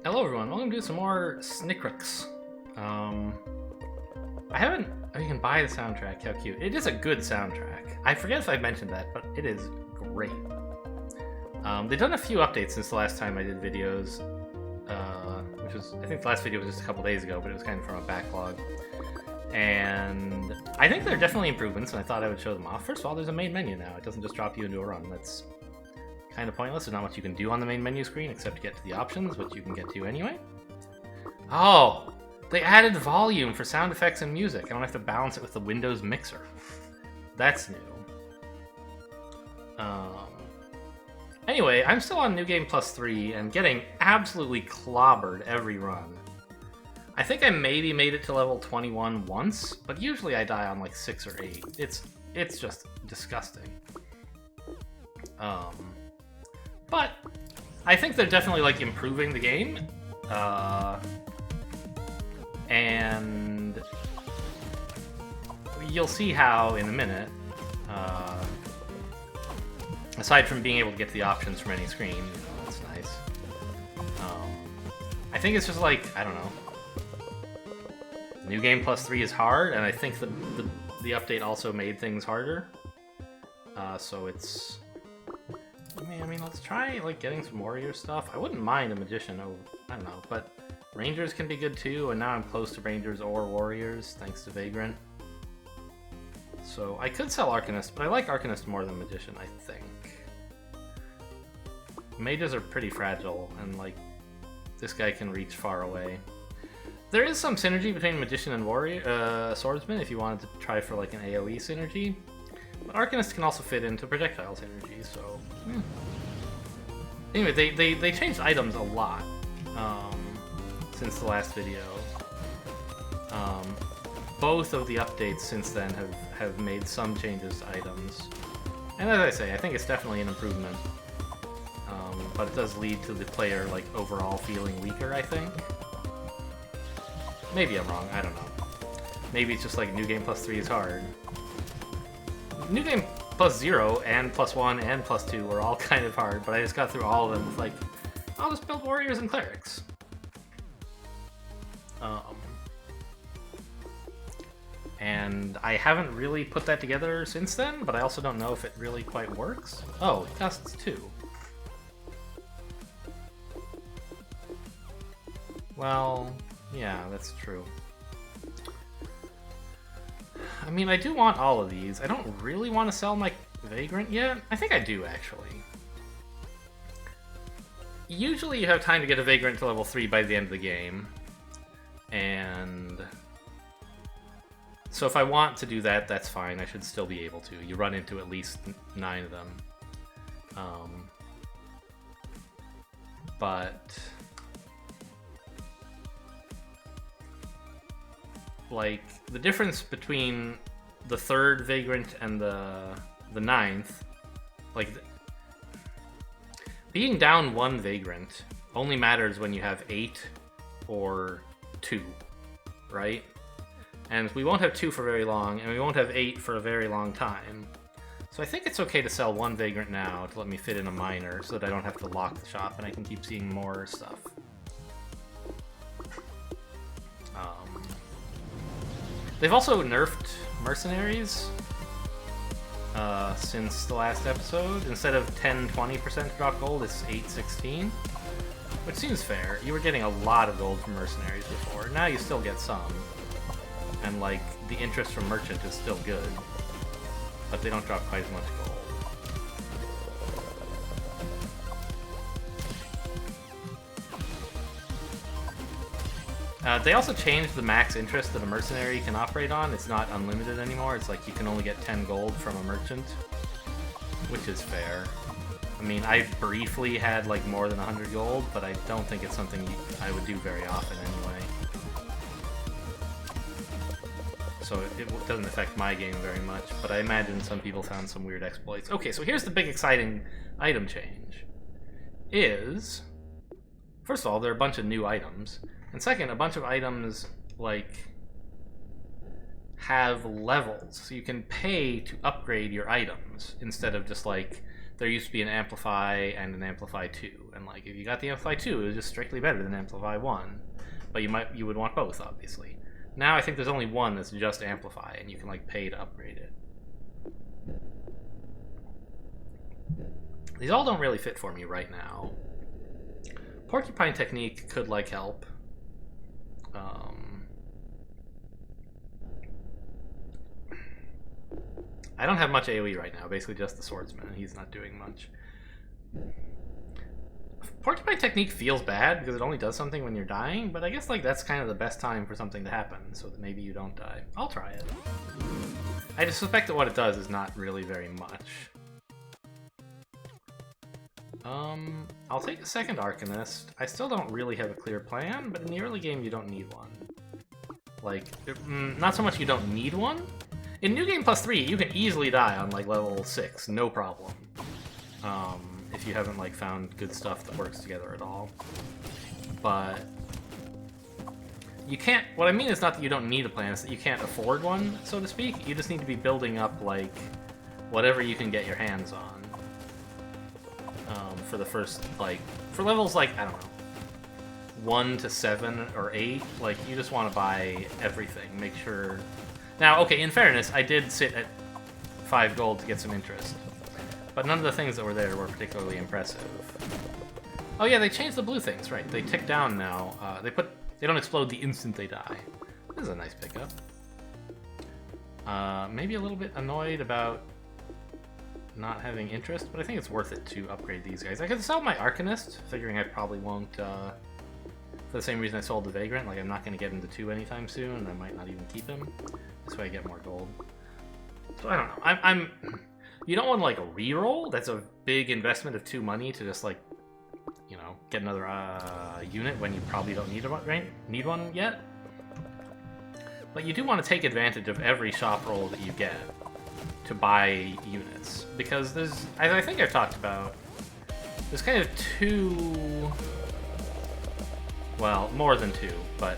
Hello everyone, welcome to some more SNKRX. I haven't... Oh, you can buy the soundtrack, how cute. It is a good soundtrack. I forget if I mentioned that, but it is great. They've done a few updates since the last time I did videos, which was... I think the last video was just a couple days ago, but it was kind of from a backlog. And I think there are definitely improvements, and I thought I would show them off. First of all, there's a main menu now. It doesn't just drop you into a run. That's kind of pointless. There's not much you can do on the main menu screen except get to the options, which you can get to anyway. Oh! They added volume for sound effects and music. I don't have to balance it with the Windows mixer. That's new. Anyway, I'm still on New Game Plus 3 and getting absolutely clobbered every run. I think I maybe made it to level 21 once, but usually I die on like 6 or 8. It's just disgusting. But I think they're definitely like improving the game. And you'll see how in a minute. Aside from being able to get to the options from any screen, that's nice. I think it's just like, I don't know. New Game Plus 3 is hard, and I think the update also made things harder. So it's... I mean, let's try like getting some warrior stuff. I wouldn't mind a magician. Oh, I don't know, but rangers can be good too. And now I'm close to rangers or warriors thanks to Vagrant. So I could sell Arcanist, but I like Arcanist more than magician. I think mages are pretty fragile, and like this guy can reach far away. There is some synergy between magician and warrior swordsman if you wanted to try for like an AoE synergy. But Arcanist can also fit into projectile synergy, so... Anyway, they changed items a lot since the last video. Both of the updates since then have made some changes to items. And as I say, I think it's definitely an improvement. But it does lead to the player like overall feeling weaker, I think. Maybe I'm wrong, I don't know. Maybe it's just like New Game Plus 3 is hard. New Game Plus 0 and Plus 1 and Plus 2 were all kind of hard, but I just got through all of them with like, I'll just build warriors and clerics. And I haven't really put that together since then, but I also don't know if it really quite works. Oh, it costs 2. Well, yeah, that's true. I mean, I do want all of these. I don't really want to sell my Vagrant yet. I think I do, actually. Usually you have time to get a Vagrant to level 3 by the end of the game. And... so if I want to do that, that's fine. I should still be able to. You run into at least 9 of them. But... like, the difference between the 3rd Vagrant and the 9th, like, being down 1 Vagrant only matters when you have 8 or 2, right? And we won't have 2 for very long, and we won't have 8 for a very long time. So I think it's okay to sell 1 Vagrant now to let me fit in a miner so that I don't have to lock the shop and I can keep seeing more stuff. They've also nerfed mercenaries since the last episode. Instead of 10-20% drop gold, it's 8-16, which seems fair. You were getting a lot of gold from mercenaries before. Now you still get some, and like the interest from merchant is still good, but they don't drop quite as much gold. They also changed the max interest that a mercenary can operate on. It's not unlimited anymore. It's like you can only get 10 gold from a merchant, which is fair. I mean, I briefly had like more than 100 gold, but I don't think it's something I would do very often anyway. So it doesn't affect my game very much, but I imagine some people found some weird exploits. Okay, so here's the big exciting item change. First of all, there are a bunch of new items. And second, a bunch of items, like, have levels. So you can pay to upgrade your items instead of just, like, there used to be an Amplify and an Amplify 2, and like if you got the Amplify 2, it was just strictly better than Amplify 1, but you would want both, obviously. Now I think there's only one that's just Amplify, and you can like pay to upgrade it. These all don't really fit for me right now. Porcupine Technique could like help. I don't have much AoE right now, basically just the Swordsman, and he's not doing much. Porcupine Technique feels bad because it only does something when you're dying, but I guess like that's kind of the best time for something to happen, so that maybe you don't die. I'll try it. I just suspect that what it does is not really very much. I'll take a second Arcanist. I still don't really have a clear plan, but in the early game you don't need one. Like, not so much you don't need one. In New Game Plus 3, you can easily die on like level 6, no problem. If you haven't like found good stuff that works together at all. But you can't, what I mean is not that you don't need a plan, it's that you can't afford one, so to speak. You just need to be building up like whatever you can get your hands on. For the first, like, for levels like, I don't know, 1 to 7 or 8, like, you just want to buy everything, make sure. Now, okay, in fairness, I did sit at 5 gold to get some interest, but none of the things that were there were particularly impressive. Oh yeah, they changed the blue things, right? They tick down now. They don't explode the instant they die. This is a nice pickup. Maybe a little bit annoyed about not having interest, but I think it's worth it to upgrade these guys. I could sell my Arcanist, figuring I probably won't, for the same reason I sold the Vagrant. Like, I'm not going to get into 2 anytime soon, and I might not even keep him. This way I get more gold. So I don't know. You don't want, like, a reroll? That's a big investment of 2 money to just, like, you know, get another unit when you probably don't need one yet. But you do want to take advantage of every shop roll that you get to buy units, because there's, as I think I've talked about, there's kind of 2, well, more than 2, but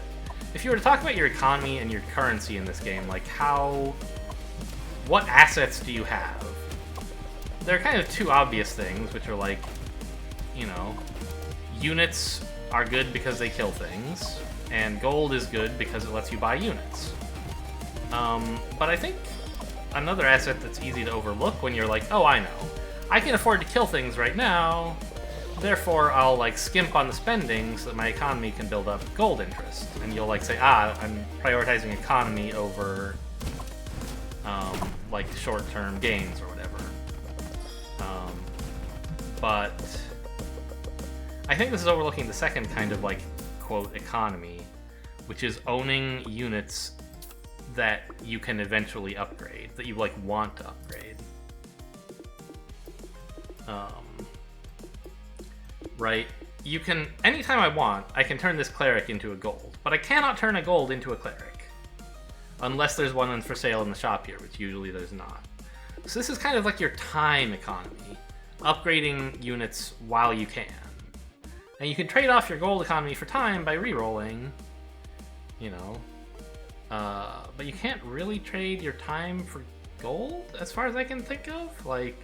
if you were to talk about your economy and your currency in this game, like what assets do you have? There are kind of 2 obvious things, which are like, you know, units are good because they kill things, and gold is good because it lets you buy units. But I think another asset that's easy to overlook when you're like, oh, I know, I can afford to kill things right now, therefore I'll like skimp on the spending so that my economy can build up gold interest. And you'll like say, I'm prioritizing economy over like short-term gains or whatever. But I think this is overlooking the second kind of like, quote, economy, which is owning units that you can eventually upgrade, that you like want to upgrade. Right? You can, anytime I want, I can turn this cleric into a gold, but I cannot turn a gold into a cleric. Unless there's one for sale in the shop here, which usually there's not. So this is kind of like your time economy, upgrading units while you can. And you can trade off your gold economy for time by re-rolling, you know. But you can't really trade your time for gold, as far as I can think of. Like,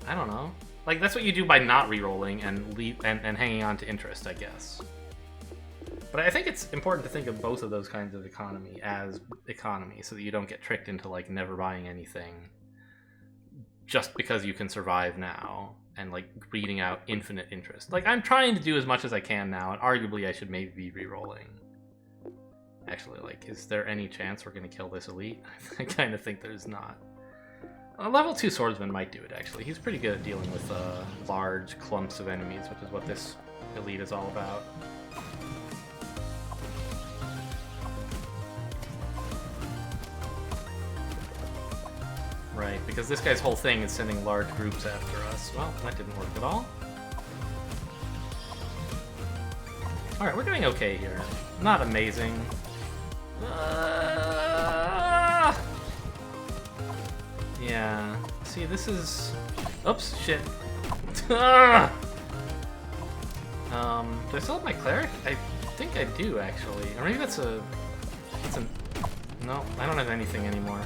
I don't know. Like, that's what you do by not re-rolling and hanging on to interest, I guess. But I think it's important to think of both of those kinds of economy as economy, so that you don't get tricked into, like, never buying anything just because you can survive now, and, like, reading out infinite interest. Like, I'm trying to do as much as I can now, and arguably I should maybe be re-rolling. Actually, like, is there any chance we're going to kill this elite? I kind of think there's not. A level 2 swordsman might do it, actually. He's pretty good at dealing with large clumps of enemies, which is what this elite is all about. Right, because this guy's whole thing is sending large groups after us. Well, that didn't work at all. Alright, we're doing okay here. Not amazing. Yeah. See, this is... Oops, shit. Do I still have my cleric? I think I do, actually. Or maybe that's a... No, I don't have anything anymore.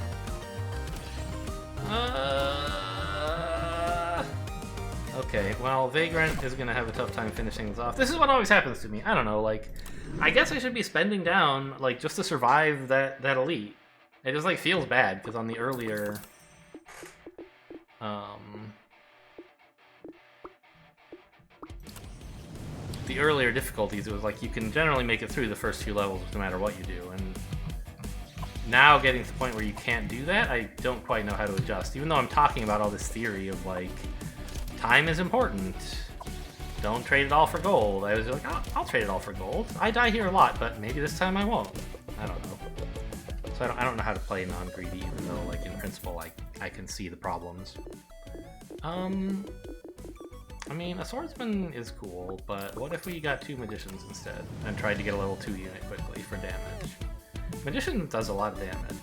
Okay, well, Vagrant is gonna have a tough time finishing this off. This is what always happens to me. I don't know, like, I guess I should be spending down, like, just to survive that elite. It just, like, feels bad, because on the earlier... the earlier difficulties, it was like, you can generally make it through the first 2 levels no matter what you do, and... now getting to the point where you can't do that, I don't quite know how to adjust. Even though I'm talking about all this theory of, like, time is important. Don't trade it all for gold. I was like, oh, I'll trade it all for gold. I die here a lot, but maybe this time I won't. I don't know. So I don't know how to play non-greedy, even though, like, in principle, I can see the problems. I mean, a swordsman is cool, but what if we got 2 magicians instead and tried to get a level 2 unit quickly for damage? Magician does a lot of damage.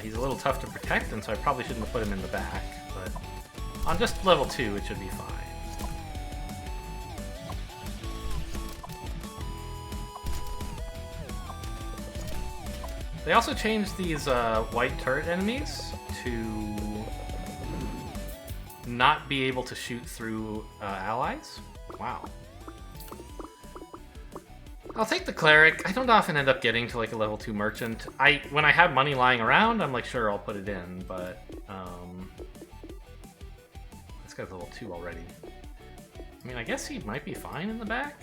He's a little tough to protect, and so I probably shouldn't have put him in the back, but on just level 2 it should be fine. They also changed these white turret enemies to not be able to shoot through allies. Wow. I'll take the cleric. I don't often end up getting to like a level 2 merchant. When I have money lying around, I'm like, sure, I'll put it in, but this guy's level 2 already. I mean, I guess he might be fine in the back.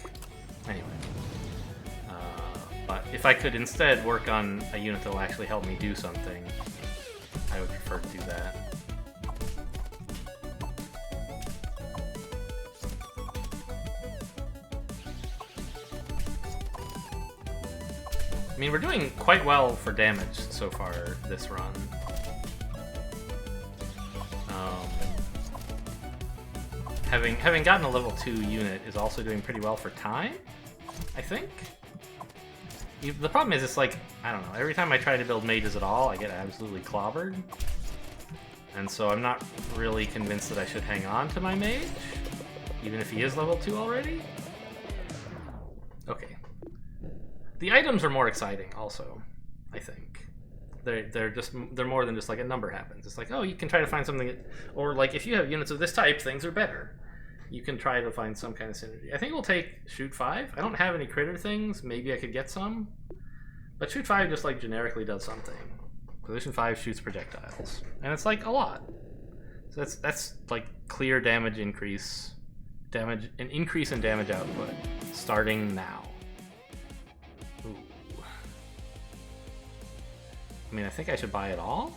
Anyway. But if I could instead work on a unit that will actually help me do something, I would prefer to do that. I mean, we're doing quite well for damage so far this run. Having gotten a level 2 unit is also doing pretty well for time, I think. The problem is, it's like, I don't know, every time I try to build mages at all, I get absolutely clobbered. And so I'm not really convinced that I should hang on to my mage, even if he is level 2 already. Okay. The items are more exciting, also, I think. They're more than just like a number happens. It's like, oh, you can try to find something, or like if you have units of this type, things are better. You can try to find some kind of synergy. I think we'll take Shoot 5. I don't have any critter things. Maybe I could get some. But Shoot 5 just like generically does something. Position 5 shoots projectiles. And it's like a lot. So that's like clear damage increase. An increase in damage output starting now. Ooh. I mean, I think I should buy it all.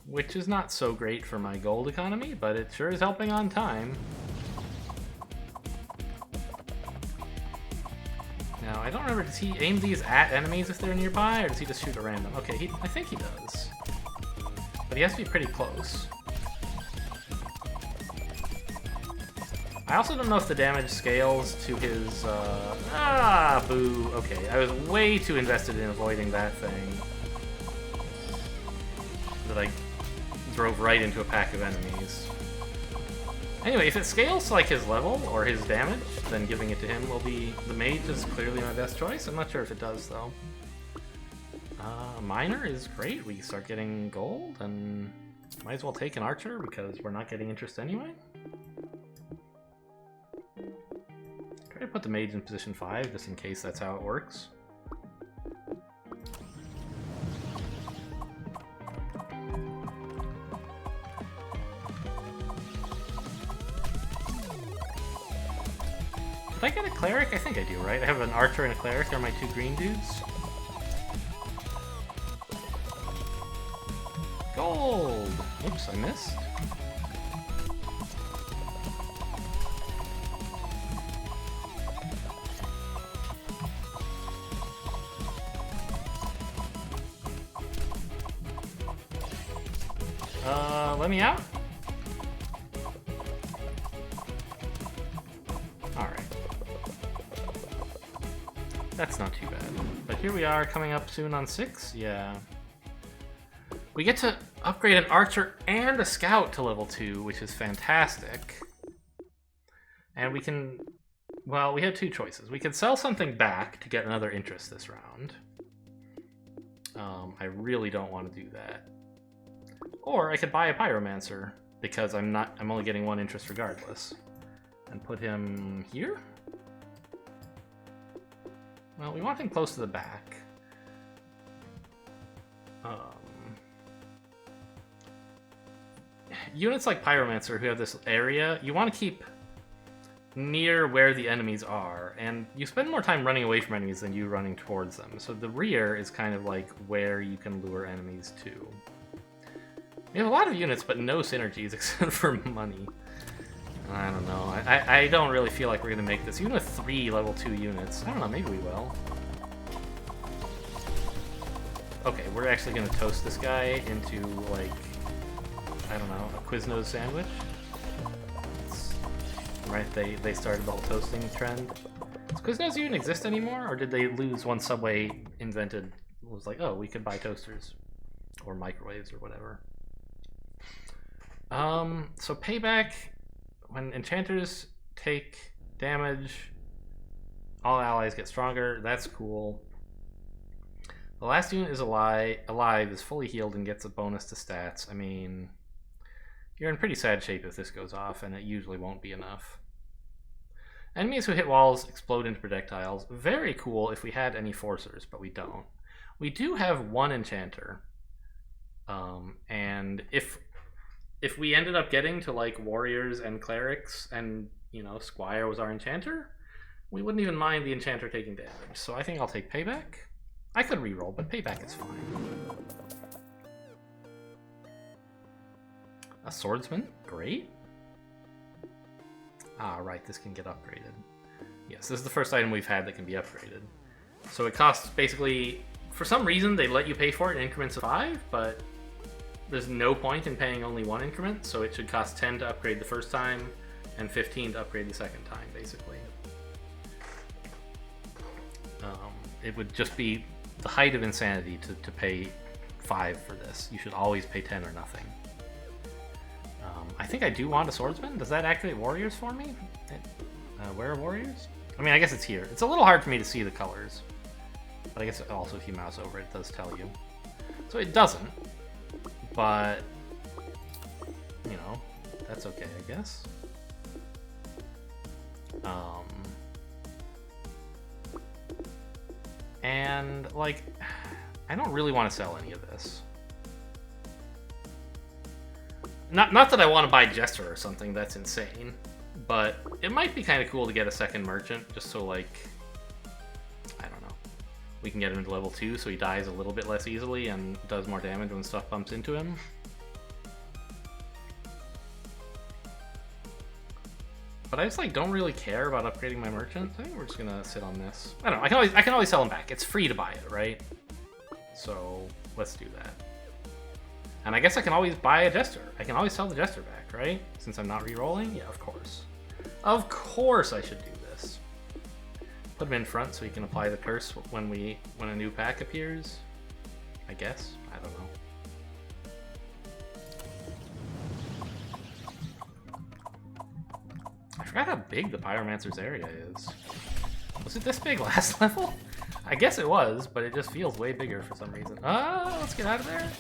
Which is not so great for my gold economy, but it sure is helping on time. Now, I don't remember, does he aim these at enemies if they're nearby, or does he just shoot at random? Okay, I think he does. But he has to be pretty close. I also don't know if the damage scales to his, boo. Okay, I was way too invested in avoiding that thing. That I drove right into a pack of enemies. Anyway, if it scales to like his level or his damage, then giving it to him will be... The mage is clearly my best choice. I'm not sure if it does, though. Miner is great. We start getting gold, and might as well take an archer because we're not getting interest anyway. Try to put the mage in position 5 just in case that's how it works. Did I get a cleric? I think I do, right? I have an archer and a cleric. They're my 2 green dudes. Gold! Oops, I missed. Let me out? Alright. That's not too bad. But here we are, coming up soon on 6? Yeah. We get to upgrade an archer and a scout to level 2, which is fantastic. And we can Well, we had two choices. We could sell something back to get another interest this round. I really don't want to do that. Or I could buy a Pyromancer, because I'm only getting one interest regardless. And put him here? Well, we want him close to the back. Units like Pyromancer who have this area, you want to keep near where the enemies are, and you spend more time running away from enemies than you running towards them. So the rear is kind of like where you can lure enemies to. We have a lot of units, but no synergies except for money. I don't know. I don't really feel like we're going to make this. Even with 3 level 2 units. I don't know, maybe we will. Okay, we're actually going to toast this guy into, like, I don't know, a Quiznos sandwich. Right, they started the whole toasting trend. Does Quiznos even exist anymore, or did they lose once Subway was like, oh, we could buy toasters or microwaves or whatever. So payback, when enchanters take damage, all allies get stronger. That's cool. The last unit is alive, is fully healed, and gets a bonus to stats. I mean, you're in pretty sad shape if this goes off, and it usually won't be enough. Enemies who hit walls explode into projectiles. Very cool if we had any forcers, but we don't. We do have one enchanter. And if we ended up getting to like warriors and clerics and, you know, Squire was our enchanter, we wouldn't even mind the enchanter taking damage. So I think I'll take payback. I could reroll, but payback is fine. A swordsman, great. Ah, right, this can get upgraded. Yes, this is the first item we've had that can be upgraded. So it costs basically, for some reason they let you pay for it in increments of 5, but there's no point in paying only 1 increment, so it should cost 10 to upgrade the first time and 15 to upgrade the second time, basically. It would just be the height of insanity to pay 5 for this. You should always pay 10 or nothing. I think I do want a swordsman. Does that activate warriors for me? Where are warriors? I mean, I guess it's here. It's a little hard for me to see the colors. But I guess also if you mouse over it does tell you. So it doesn't. But, you know, that's okay, I guess. And, like, I don't really want to sell any of this. Not that I want to buy Jester or something, that's insane. But it might be kind of cool to get a second merchant, just so, like, I don't know. We can get him to level 2 so he dies a little bit less easily and does more damage when stuff bumps into him. But I just, like, don't really care about upgrading my merchant. I think we're just gonna sit on this. I don't know, I can always sell him back. It's free to buy it, right? So let's do that. And I guess I can always buy a Jester. I can always sell the Jester back, right? Since I'm not re-rolling? Yeah, of course. Of course I should do this. Put him in front so he can apply the curse when a new pack appears. I guess. I don't know. I forgot how big the Pyromancer's area is. Was it this big last level? I guess it was, but it just feels way bigger for some reason. Ah, let's get out of there.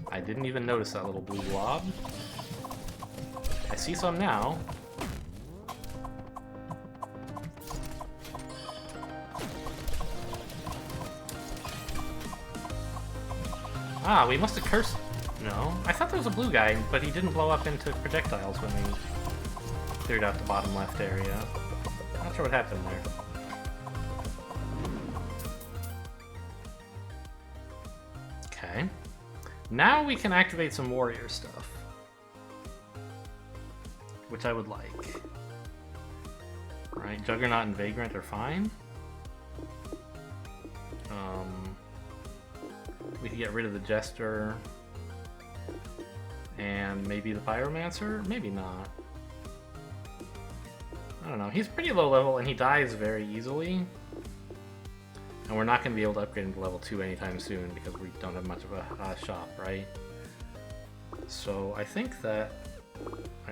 I didn't even notice that little blue blob. I see some now. Ah, we must have cursed. No, I thought there was a blue guy, but he didn't blow up into projectiles when we cleared out the bottom left area. Not sure what happened there. Okay. Now we can activate some warrior stuff, which I would like. Right, Juggernaut and Vagrant are fine. We can get rid of the Jester and maybe the Pyromancer? Maybe not. I don't know. He's pretty low level and he dies very easily. And we're not going to be able to upgrade him to level 2 anytime soon because we don't have much of a shop, right? So I think that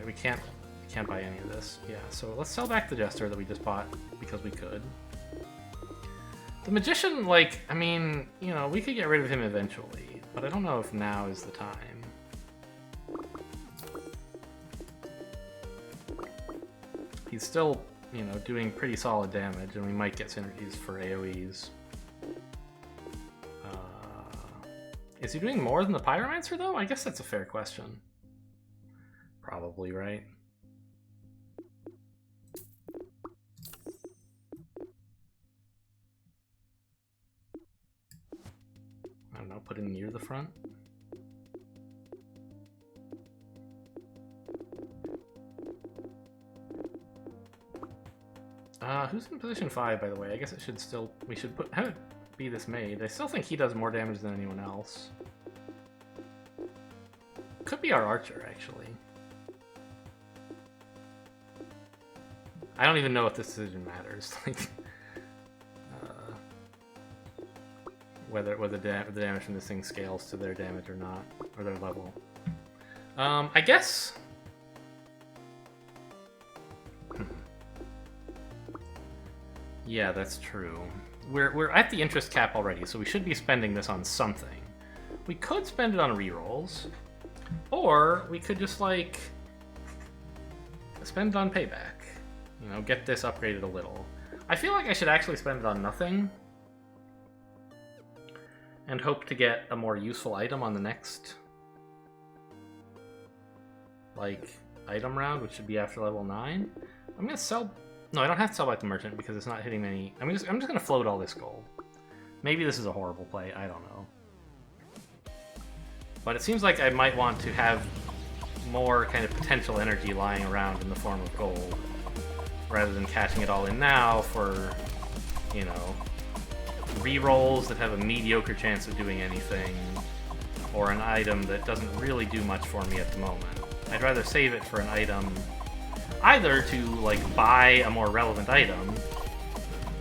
we can't We can't buy any of this. Yeah, so let's sell back the Jester that we just bought because we could. The Magician, like, I mean, you know, we could get rid of him eventually, but I don't know if now is the time. He's still, you know, doing pretty solid damage, and we might get synergies for AoEs. Is he doing more than the Pyromancer, though? I guess that's a fair question. Probably, right? I don't know, put him near the front? Who's in position 5, by the way? I guess it should still... We should have it be this maid. I still think he does more damage than anyone else. Could be our archer, actually. I don't even know if this decision matters. Like, whether the damage from this thing scales to their damage or not, or their level. I guess... Yeah, that's true. We're at the interest cap already, so we should be spending this on something. We could spend it on rerolls, or we could just, like, spend it on payback. You know, get this upgraded a little. I feel like I should actually spend it on nothing, and hope to get a more useful item on the next, like, item round, which should be after level 9. I'm gonna sell... No, I don't have to sell back the merchant because it's not hitting any... I'm just gonna float all this gold. Maybe this is a horrible play, I don't know. But it seems like I might want to have more kind of potential energy lying around in the form of gold, rather than cashing it all in now for, you know, rerolls that have a mediocre chance of doing anything, or an item that doesn't really do much for me at the moment. I'd rather save it for an item either to, like, buy a more relevant item,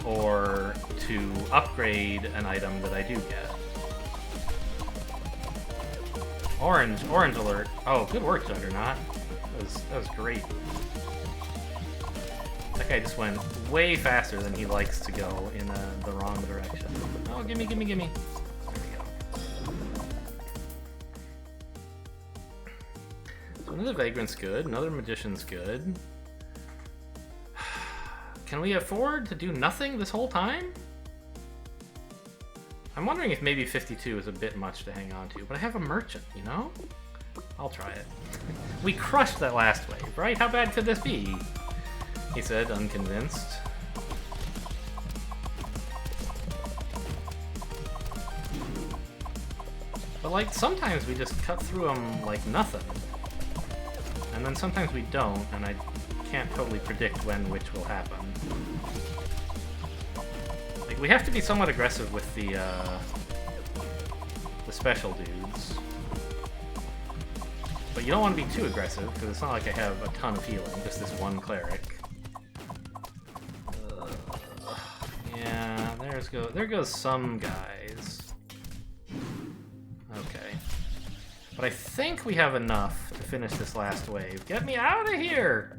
or to upgrade an item that I do get. Orange alert. Oh, good work, Juggernaut. That was great. That guy just went way faster than he likes to go in the wrong direction. Oh, gimme. There we go. So another Vagrant's good, another Magician's good. Can we afford to do nothing this whole time? I'm wondering if maybe 52 is a bit much to hang on to, but I have a merchant, you know? I'll try it. We crushed that last wave, right? How bad could this be? He said, unconvinced. But, like, sometimes we just cut through them like nothing. And then sometimes we don't, and I can't totally predict when which will happen. Like, we have to be somewhat aggressive with the special dudes. But you don't want to be too aggressive, because it's not like I have a ton of healing, just this one cleric. Yeah, there goes some guys. Okay. But I think we have enough to finish this last wave. Get me out of here!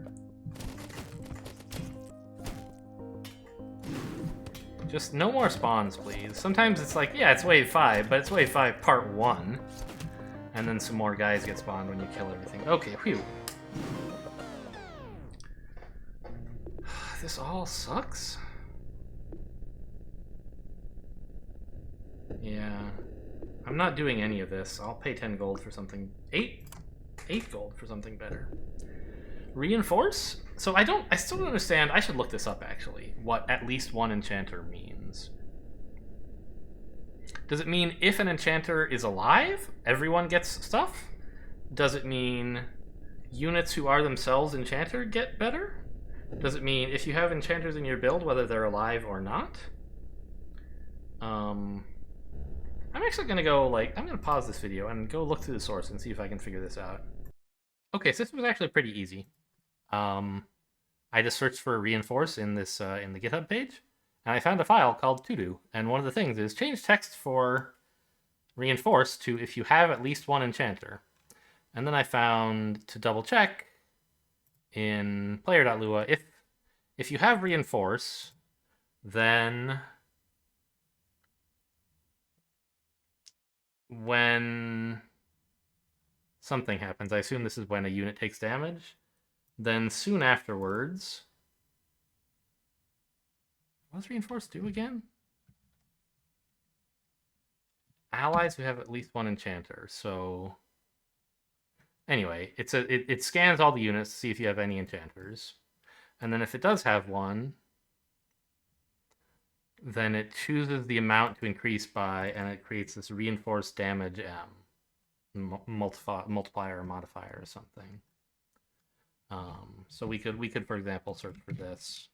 Just no more spawns, please. Sometimes it's like, yeah, it's wave 5, but it's wave 5 part 1. And then some more guys get spawned when you kill everything. Okay, whew. This all sucks? Yeah. I'm not doing any of this. I'll pay 10 gold for something... 8 gold for something better. Reinforce? So I still don't understand. I should look this up, actually. What at least one enchanter means. Does it mean if an enchanter is alive, everyone gets stuff? Does it mean units who are themselves enchanter get better? Does it mean if you have enchanters in your build, whether they're alive or not? I'm actually going to go, like, I'm going to pause this video and go look through the source and see if I can figure this out. Okay, so this was actually pretty easy. I just searched for reinforce in this in the GitHub page, and I found a file called todo. And one of the things is change text for reinforce to if you have at least one enchanter. And then I found, to double check, in player.lua, if you have reinforce, then when something happens, I assume this is when a unit takes damage, then soon afterwards, what does reinforce do again? Allies who have at least one enchanter. So anyway, it scans all the units to see if you have any enchanters, and then if it does have one, then it chooses the amount to increase by, and it creates this reinforced damage multiplier or modifier or something. So we could for example search for this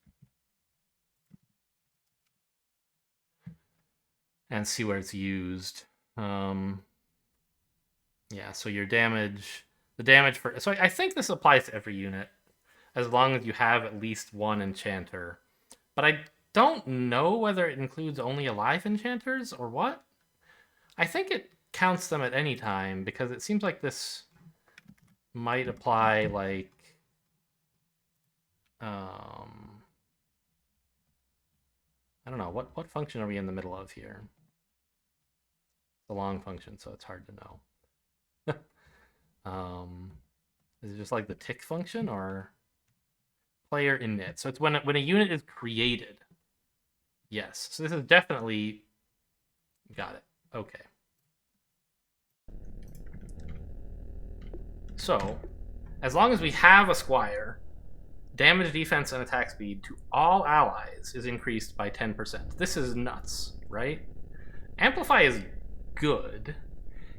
and see where it's used. Yeah, so your damage, the damage for, so I think this applies to every unit as long as you have at least one enchanter, but I don't know whether it includes only alive enchanters or what. I think it counts them at any time because it seems like this might apply like I don't know, what function are we in the middle of here? It's a long function, so it's hard to know. Is it just like the tick function or player init? So it's when a unit is created. Yes, so this is definitely, got it. Okay. So, as long as we have a squire, damage, defense, and attack speed to all allies is increased by 10%. This is nuts, right? Amplify is good,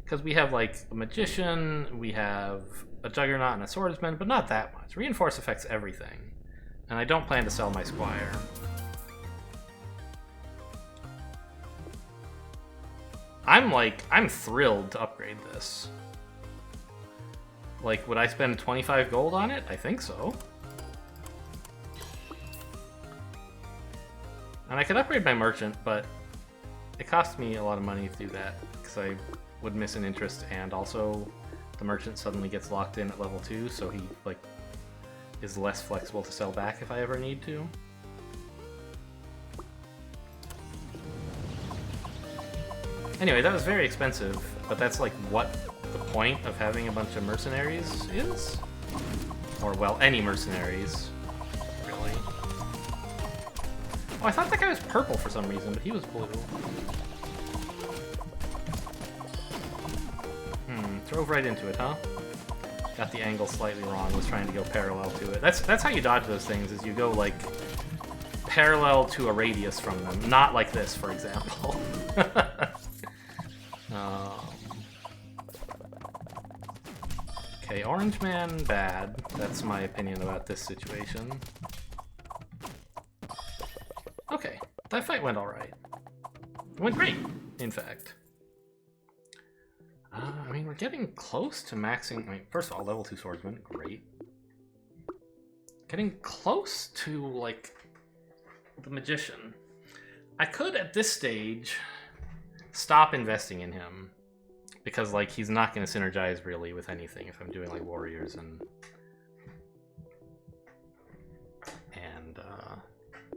because we have like a magician, we have a juggernaut and a swordsman, but not that much. Reinforce affects everything, and I don't plan to sell my squire. I'm thrilled to upgrade this. Like, would I spend 25 gold on it? I think so. And I could upgrade my merchant, but it costs me a lot of money to do that, because I would miss an interest, and also the merchant suddenly gets locked in at level 2, so he, like, is less flexible to sell back if I ever need to. Anyway, that was very expensive, but that's, like, what the point of having a bunch of mercenaries is? Or, well, any mercenaries, really. Oh, I thought that guy was purple for some reason, but he was blue. Drove right into it, huh? Got the angle slightly wrong, was trying to go parallel to it. That's how you dodge those things, is you go, like, parallel to a radius from them. Not like this, for example. Okay, Orange Man, bad. That's my opinion about this situation. Okay, that fight went alright. It went great, in fact. I mean, we're getting close to maxing. I mean, first of all, level 2 swordsman, great. Getting close to, like, the magician. I could, at this stage, stop investing in him. Because, like, he's not going to synergize, really, with anything if I'm doing, like, warriors and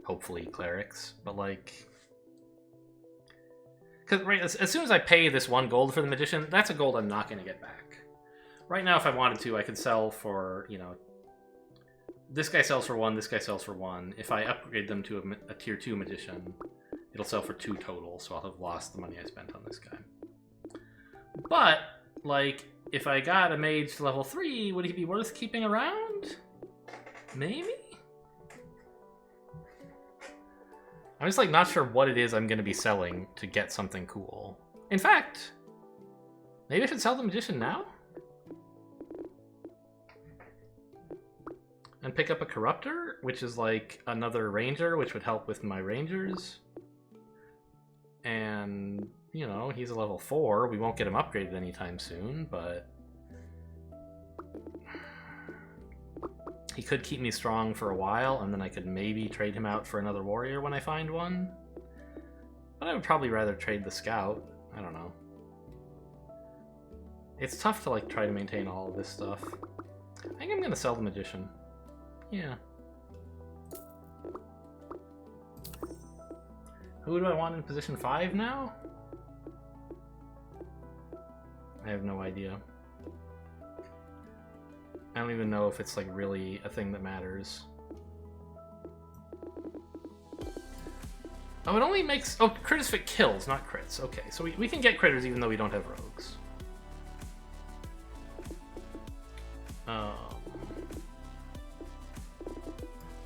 hopefully clerics. But, like, because right, as soon as I pay this 1 gold for the magician, that's a gold I'm not going to get back. Right now, if I wanted to, I could sell for, you know, this guy sells for 1, this guy sells for 1. If I upgrade them to a tier 2 magician, it'll sell for 2 total, so I'll have lost the money I spent on this guy. But, like, if I got a mage to level 3, would he be worth keeping around? Maybe? I'm just, like, not sure what it is I'm going to be selling to get something cool. In fact, maybe I should sell the magician now? And pick up a corruptor, which is, like, another ranger, which would help with my rangers. And, you know, he's a level 4. We won't get him upgraded anytime soon, but he could keep me strong for a while, and then I could maybe trade him out for another warrior when I find one. But I would probably rather trade the scout. I don't know. It's tough to, like, try to maintain all of this stuff. I think I'm gonna sell the magician. Yeah. Who do I want in position 5 now? I have no idea. I don't even know if it's like really a thing that matters. Oh, it only makes... Oh, critters fit kills, not crits. Okay, so we can get critters even though we don't have rogues.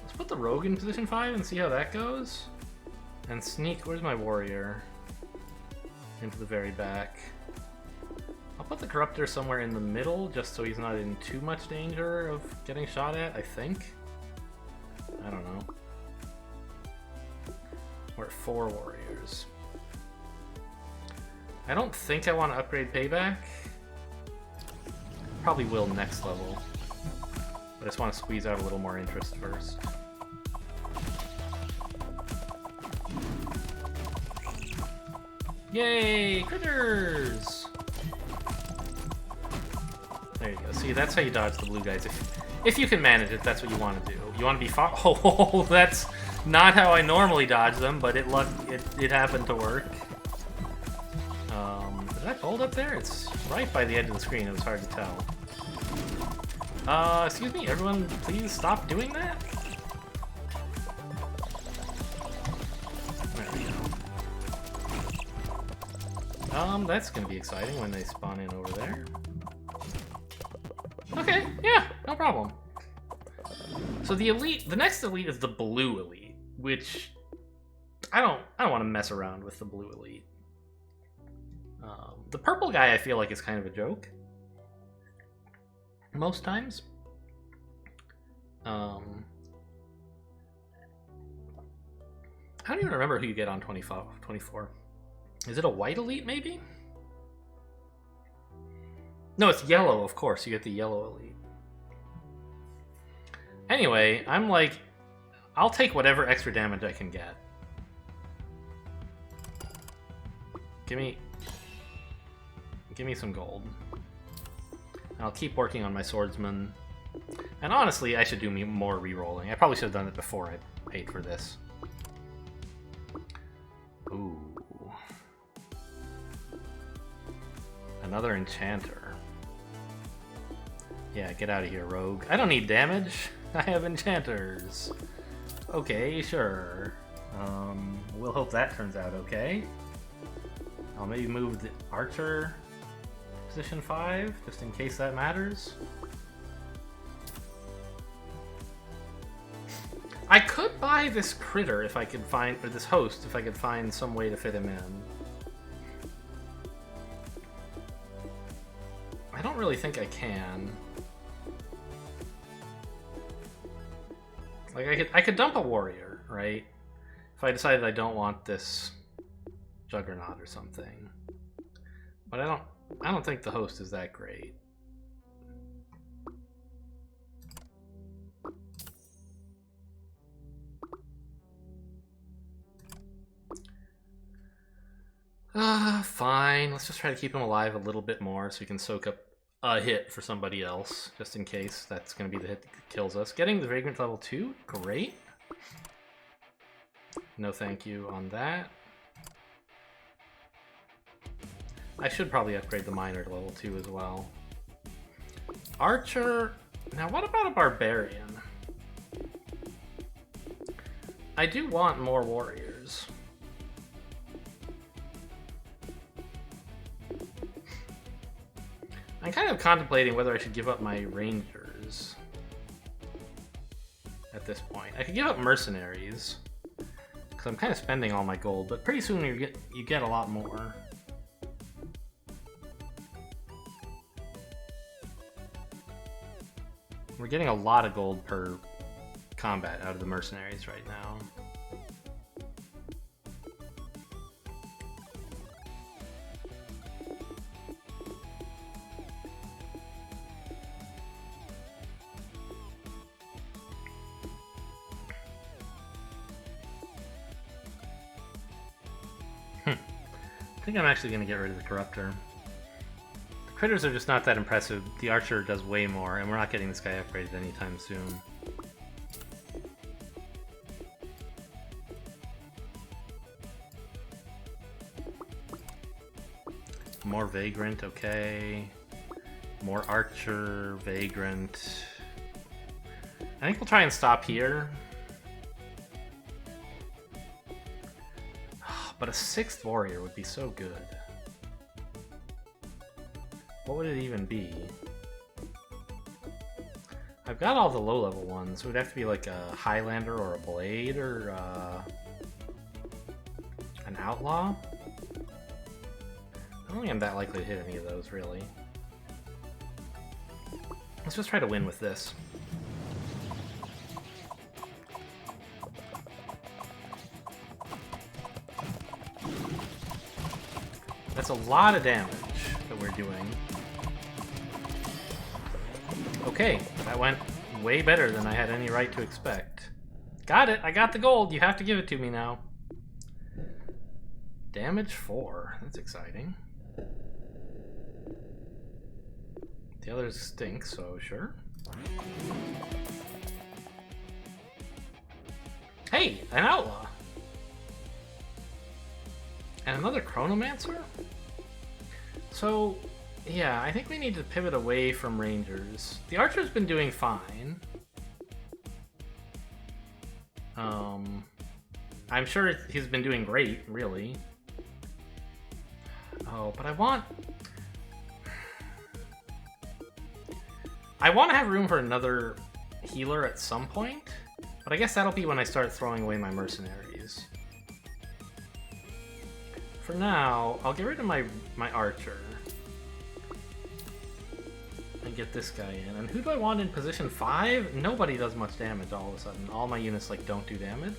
Let's put the rogue in position 5 and see how that goes. And sneak... Where's my warrior? Into the very back. I'll put the corruptor somewhere in the middle just so he's not in too much danger of getting shot at, I think. I don't know. We're at 4 warriors. I don't think I want to upgrade payback. Probably will next level. But I just want to squeeze out a little more interest first. Yay! Critters! There you go. See, that's how you dodge the blue guys. If you can manage it, that's what you want to do. You want to be far... Oh, that's not how I normally dodge them, but it happened to work. Is that gold up there? It's right by the edge of the screen. It was hard to tell. Excuse me, everyone, please stop doing that. There we go. That's gonna be exciting when they spawn in over there. Okay, yeah, no problem. So the next elite is the blue elite, which I don't want to mess around with the blue elite. The purple guy I feel like is kind of a joke. Most times. I don't even remember who you get on 24. Is it a white elite, maybe? No, it's yellow, of course. You get the yellow elite. Anyway, I'm like, I'll take whatever extra damage I can get. Give me some gold. And I'll keep working on my swordsman. And honestly, I should do more re-rolling. I probably should have done it before I paid for this. Ooh. Another enchanter. Yeah, get out of here, rogue. I don't need damage. I have enchanters. Okay, sure. We'll hope that turns out okay. I'll maybe move the archer position 5, just in case that matters. I could buy this critter if I could find, or this host, if I could find some way to fit him in. I don't really think I can. Like, I could dump a warrior, right? If I decided I don't want this juggernaut or something. But I don't think the host is that great. Fine. Let's just try to keep him alive a little bit more so we can soak up a hit for somebody else, just in case that's going to be the hit that kills us. Getting the Vagrant level 2, great. No thank you on that. I should probably upgrade the Miner to level 2 as well. Archer... Now, what about a Barbarian? I do want more warriors. I'm kind of contemplating whether I should give up my rangers at this point. I could give up mercenaries because I'm kind of spending all my gold, but pretty soon you get a lot more. We're getting a lot of gold per combat out of the mercenaries right now. I think I'm actually going to get rid of the Corruptor. The critters are just not that impressive. The Archer does way more, and we're not getting this guy upgraded anytime soon. More Vagrant, okay. More Archer, Vagrant. I think we'll try and stop here. But a 6th Warrior would be so good. What would it even be? I've got all the low-level ones. It would have to be like a Highlander or a Blade or an Outlaw. I don't think I'm that likely to hit any of those, really. Let's just try to win with this. That's a lot of damage that we're doing. Okay, that went way better than I had any right to expect. Got it! I got the gold! You have to give it to me now. Damage 4. That's exciting. The others stink, so sure. Hey! An Outlaw! And another Chronomancer? So, yeah, I think we need to pivot away from Rangers. The Archer's been doing fine. I'm sure he's been doing great, really. Oh, but I want to have room for another healer at some point, but I guess that'll be when I start throwing away my mercenaries. For now, I'll get rid of my Archer. And get this guy in. And who do I want in position 5? Nobody does much damage all of a sudden. All my units like don't do damage.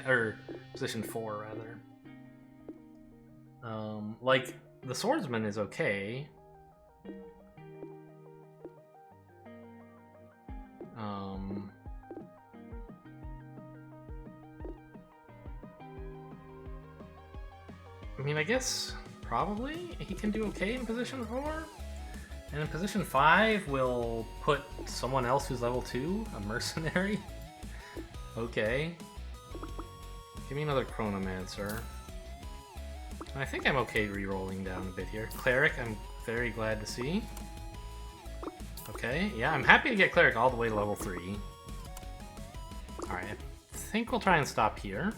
Or position 4 rather. Like the swordsman is okay. I mean, I guess probably he can do okay in position 4. And in position 5, we'll put someone else who's level 2, a mercenary. Okay. Give me another Chronomancer. I think I'm okay re-rolling down a bit here. Cleric, I'm very glad to see. Okay, yeah, I'm happy to get Cleric all the way to level 3. Alright, I think we'll try and stop here.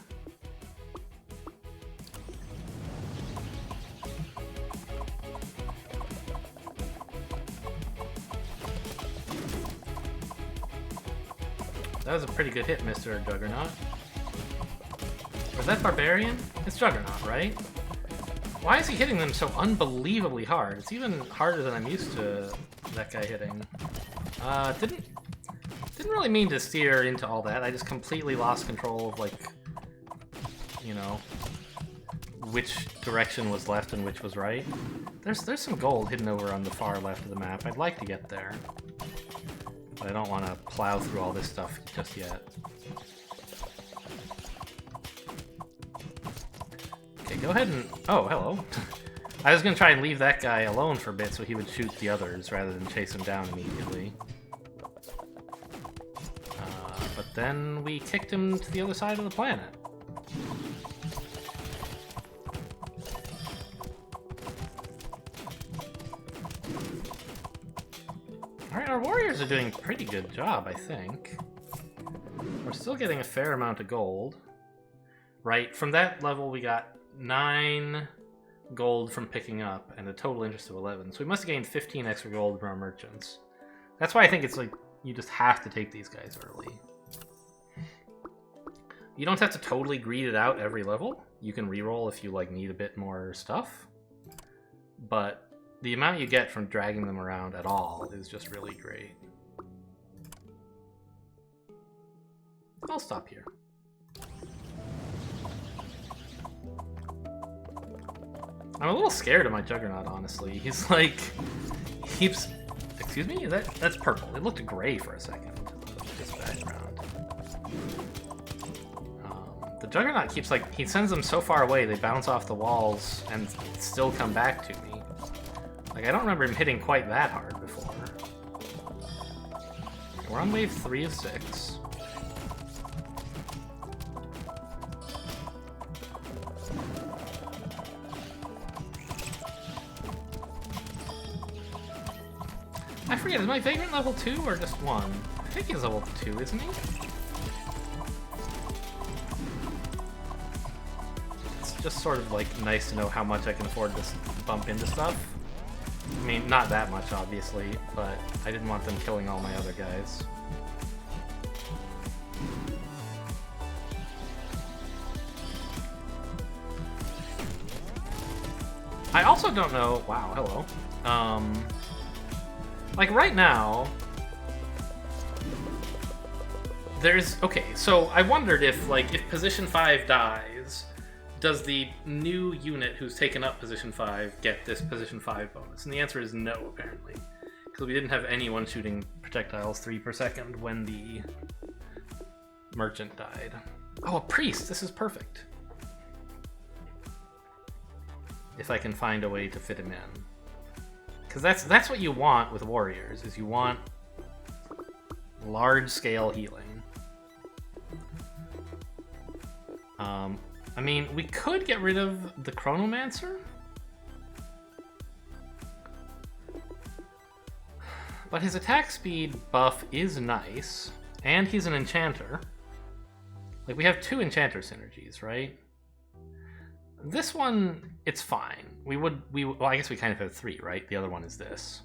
That was a pretty good hit, Mr. Juggernaut. Was that Barbarian? It's Juggernaut, right? Why is he hitting them so unbelievably hard? It's even harder than I'm used to that guy hitting. Didn't really mean to steer into all that. I just completely lost control of, like, you know, which direction was left and which was right. There's some gold hidden over on the far left of the map. I'd like to get there. But I don't want to plow through all this stuff just yet. Okay, go ahead and... Oh, hello. I was going to try and leave that guy alone for a bit so he would shoot the others rather than chase him down immediately. But then we kicked him to the other side of the planet. Alright, our warriors are doing a pretty good job, I think. We're still getting a fair amount of gold. Right, from that level we got 9 gold from picking up and a total interest of 11. So we must have gained 15 extra gold from our merchants. That's why I think it's like, you just have to take these guys early. You don't have to totally greed it out every level. You can reroll if you like need a bit more stuff. But the amount you get from dragging them around at all is just really great. I'll stop here. I'm a little scared of my Juggernaut, honestly. He's like... keeps... Excuse me? That's purple. It looked gray for a second. This background. The Juggernaut keeps like... He sends them so far away, they bounce off the walls and still come back to me. Like, I don't remember him hitting quite that hard before. We're on wave 3 of 6. I forget, is my Vagrant level 2 or just 1? I think he's level 2, isn't he? It's just sort of like nice to know how much I can afford to bump into stuff. I mean, not that much, obviously, but I didn't want them killing all my other guys. I also don't know... Wow, hello. Like, right now... There's... Okay, so I wondered if, like, if position 5 dies, does the new unit who's taken up position 5 get this position 5 bonus? And the answer is no, apparently. Because we didn't have anyone shooting projectiles 3 per second when the merchant died. Oh, a priest! This is perfect. If I can find a way to fit him in. Because that's what you want with warriors, is you want large-scale healing. I mean, we could get rid of the Chronomancer. But his attack speed buff is nice, and he's an enchanter. Like, we have 2 enchanter synergies, right? This one, it's fine. Well, I guess we kind of have 3, right? The other one is this.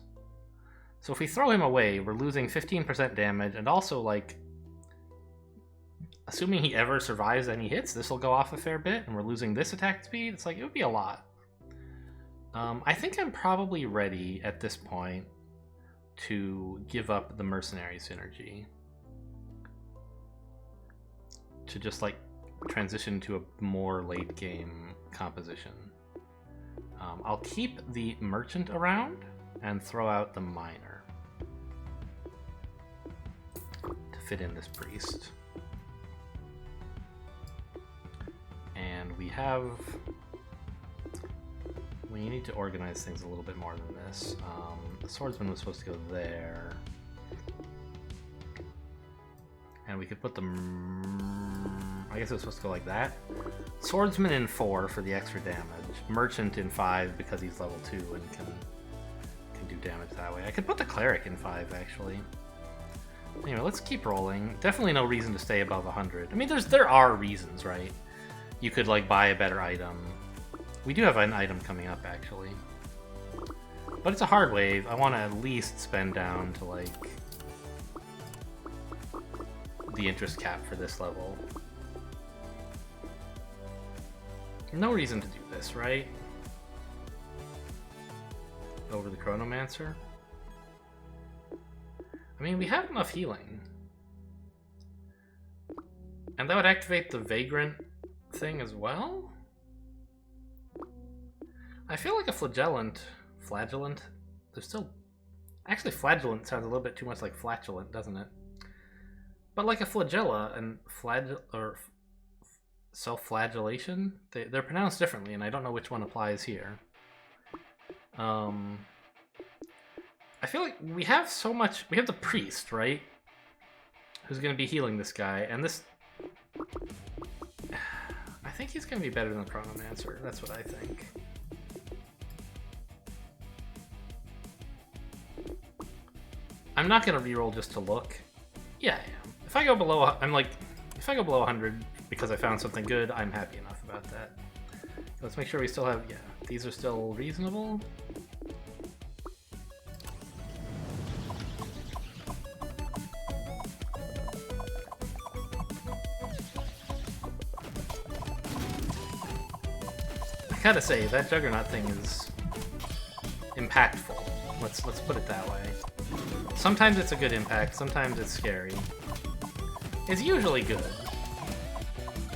So if we throw him away, we're losing 15% damage, and also, like, assuming he ever survives any hits, this will go off a fair bit, and we're losing this attack speed. It's like, it would be a lot. I think I'm probably ready at this point to give up the mercenary synergy. To just, like, transition to a more late game composition. I'll keep the merchant around and throw out the miner to fit in this priest. And we need to organize things a little bit more than this. The swordsman was supposed to go there. And we could put I guess it was supposed to go like that. Swordsman in 4 for the extra damage. Merchant in 5 because he's level 2 and can do damage that way. I could put the cleric in 5 actually. Anyway, let's keep rolling. Definitely no reason to stay above 100. I mean, there are reasons, right? You could, like, buy a better item. We do have an item coming up, actually. But it's a hard wave. I want to at least spend down to, like, the interest cap for this level. No reason to do this, right? Over the Chronomancer. I mean, we have enough healing. And that would activate the Vagrant thing as well? I feel like a Flagellant... There's still... Actually, Flagellant sounds a little bit too much like flatulent, doesn't it? But like a flagella and self-flagellation, they're pronounced differently, and I don't know which one applies here. I feel like we have so much... We have the priest, right? Who's going to be healing this guy, and this... I think he's going to be better than the Chronomancer. That's what I think. I'm not going to reroll just to look. Yeah, I am. If I go below... if I go below 100 because I found something good, I'm happy enough about that. Let's make sure we still have... Yeah, these are still reasonable. I gotta say, that Juggernaut thing is impactful. Let's put it that way. Sometimes it's a good impact, sometimes it's scary. It's usually good.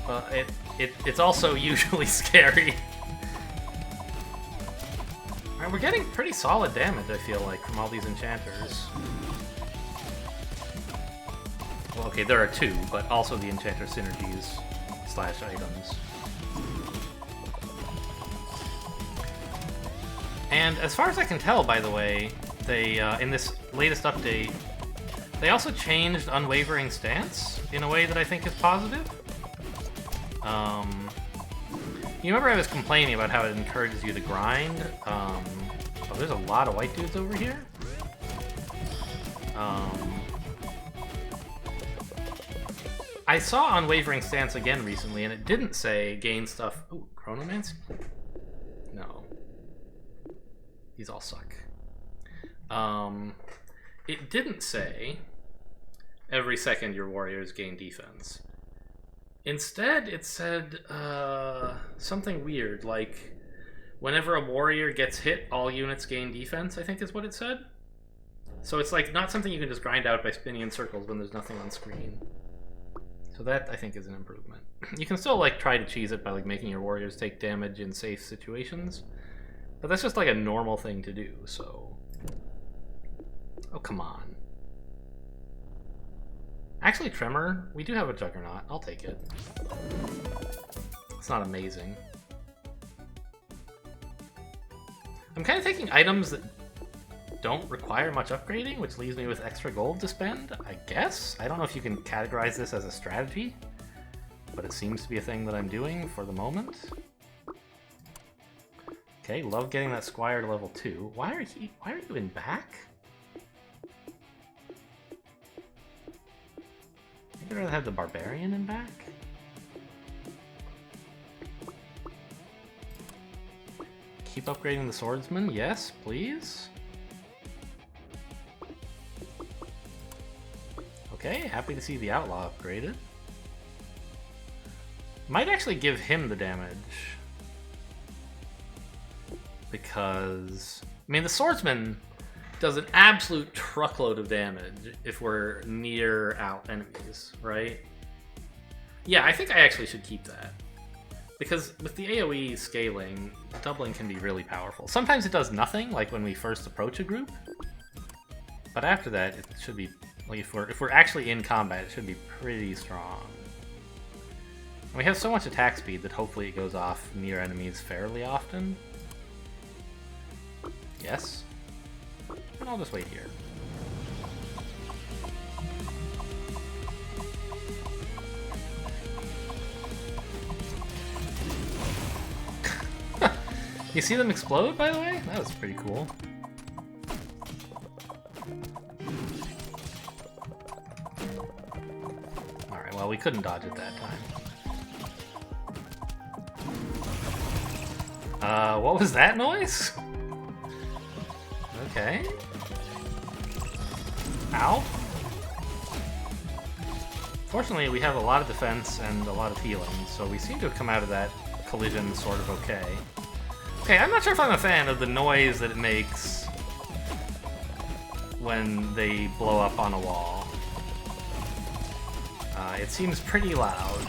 But it's also usually scary. Alright, we're getting pretty solid damage, I feel like, from all these enchanters. Well, okay, there are 2, but also the enchanter synergies / items. And as far as I can tell, by the way, they in this latest update, They also changed Unwavering Stance in a way that I think is positive. You remember I was complaining about how it encourages you to grind? Oh, there's a lot of white dudes over here. I saw Unwavering Stance again recently, and it didn't say gain stuff. Ooh, Chronomancy? No. These all suck. It didn't say every second your warriors gain defense. Instead, it said something weird, like whenever a warrior gets hit, all units gain defense, I think is what it said. So it's like not something you can just grind out by spinning in circles when there's nothing on screen. So that, I think, is an improvement. You can still like try to cheese it by like making your warriors take damage in safe situations, but that's just like a normal thing to do, so... Oh, come on. Actually, Tremor, we do have a Juggernaut. I'll take it. It's not amazing. I'm kind of taking items that don't require much upgrading, which leaves me with extra gold to spend, I guess? I don't know if you can categorize this as a strategy, but it seems to be a thing that I'm doing for the moment. Okay, love getting that Squire to level 2. Why are you in back? I'd rather have the Barbarian in back. Keep upgrading the Swordsman, yes, please. Okay, happy to see the Outlaw upgraded. Might actually give him the damage. Because, I mean, the Swordsman does an absolute truckload of damage if we're near out enemies, right? Yeah, I think I actually should keep that. Because with the AoE scaling, doubling can be really powerful. Sometimes it does nothing, like when we first approach a group. But after that, it should be, like if we're actually in combat, it should be pretty strong. And we have so much attack speed that hopefully it goes off near enemies fairly often. Yes. And I'll just wait here. You see them explode, by the way? That was pretty cool. Alright, well, we couldn't dodge it that time. What was that noise? Okay. Ow. Fortunately, we have a lot of defense and a lot of healing, so we seem to have come out of that collision sort of okay. Okay, I'm not sure if I'm a fan of the noise that it makes when they blow up on a wall. It seems pretty loud.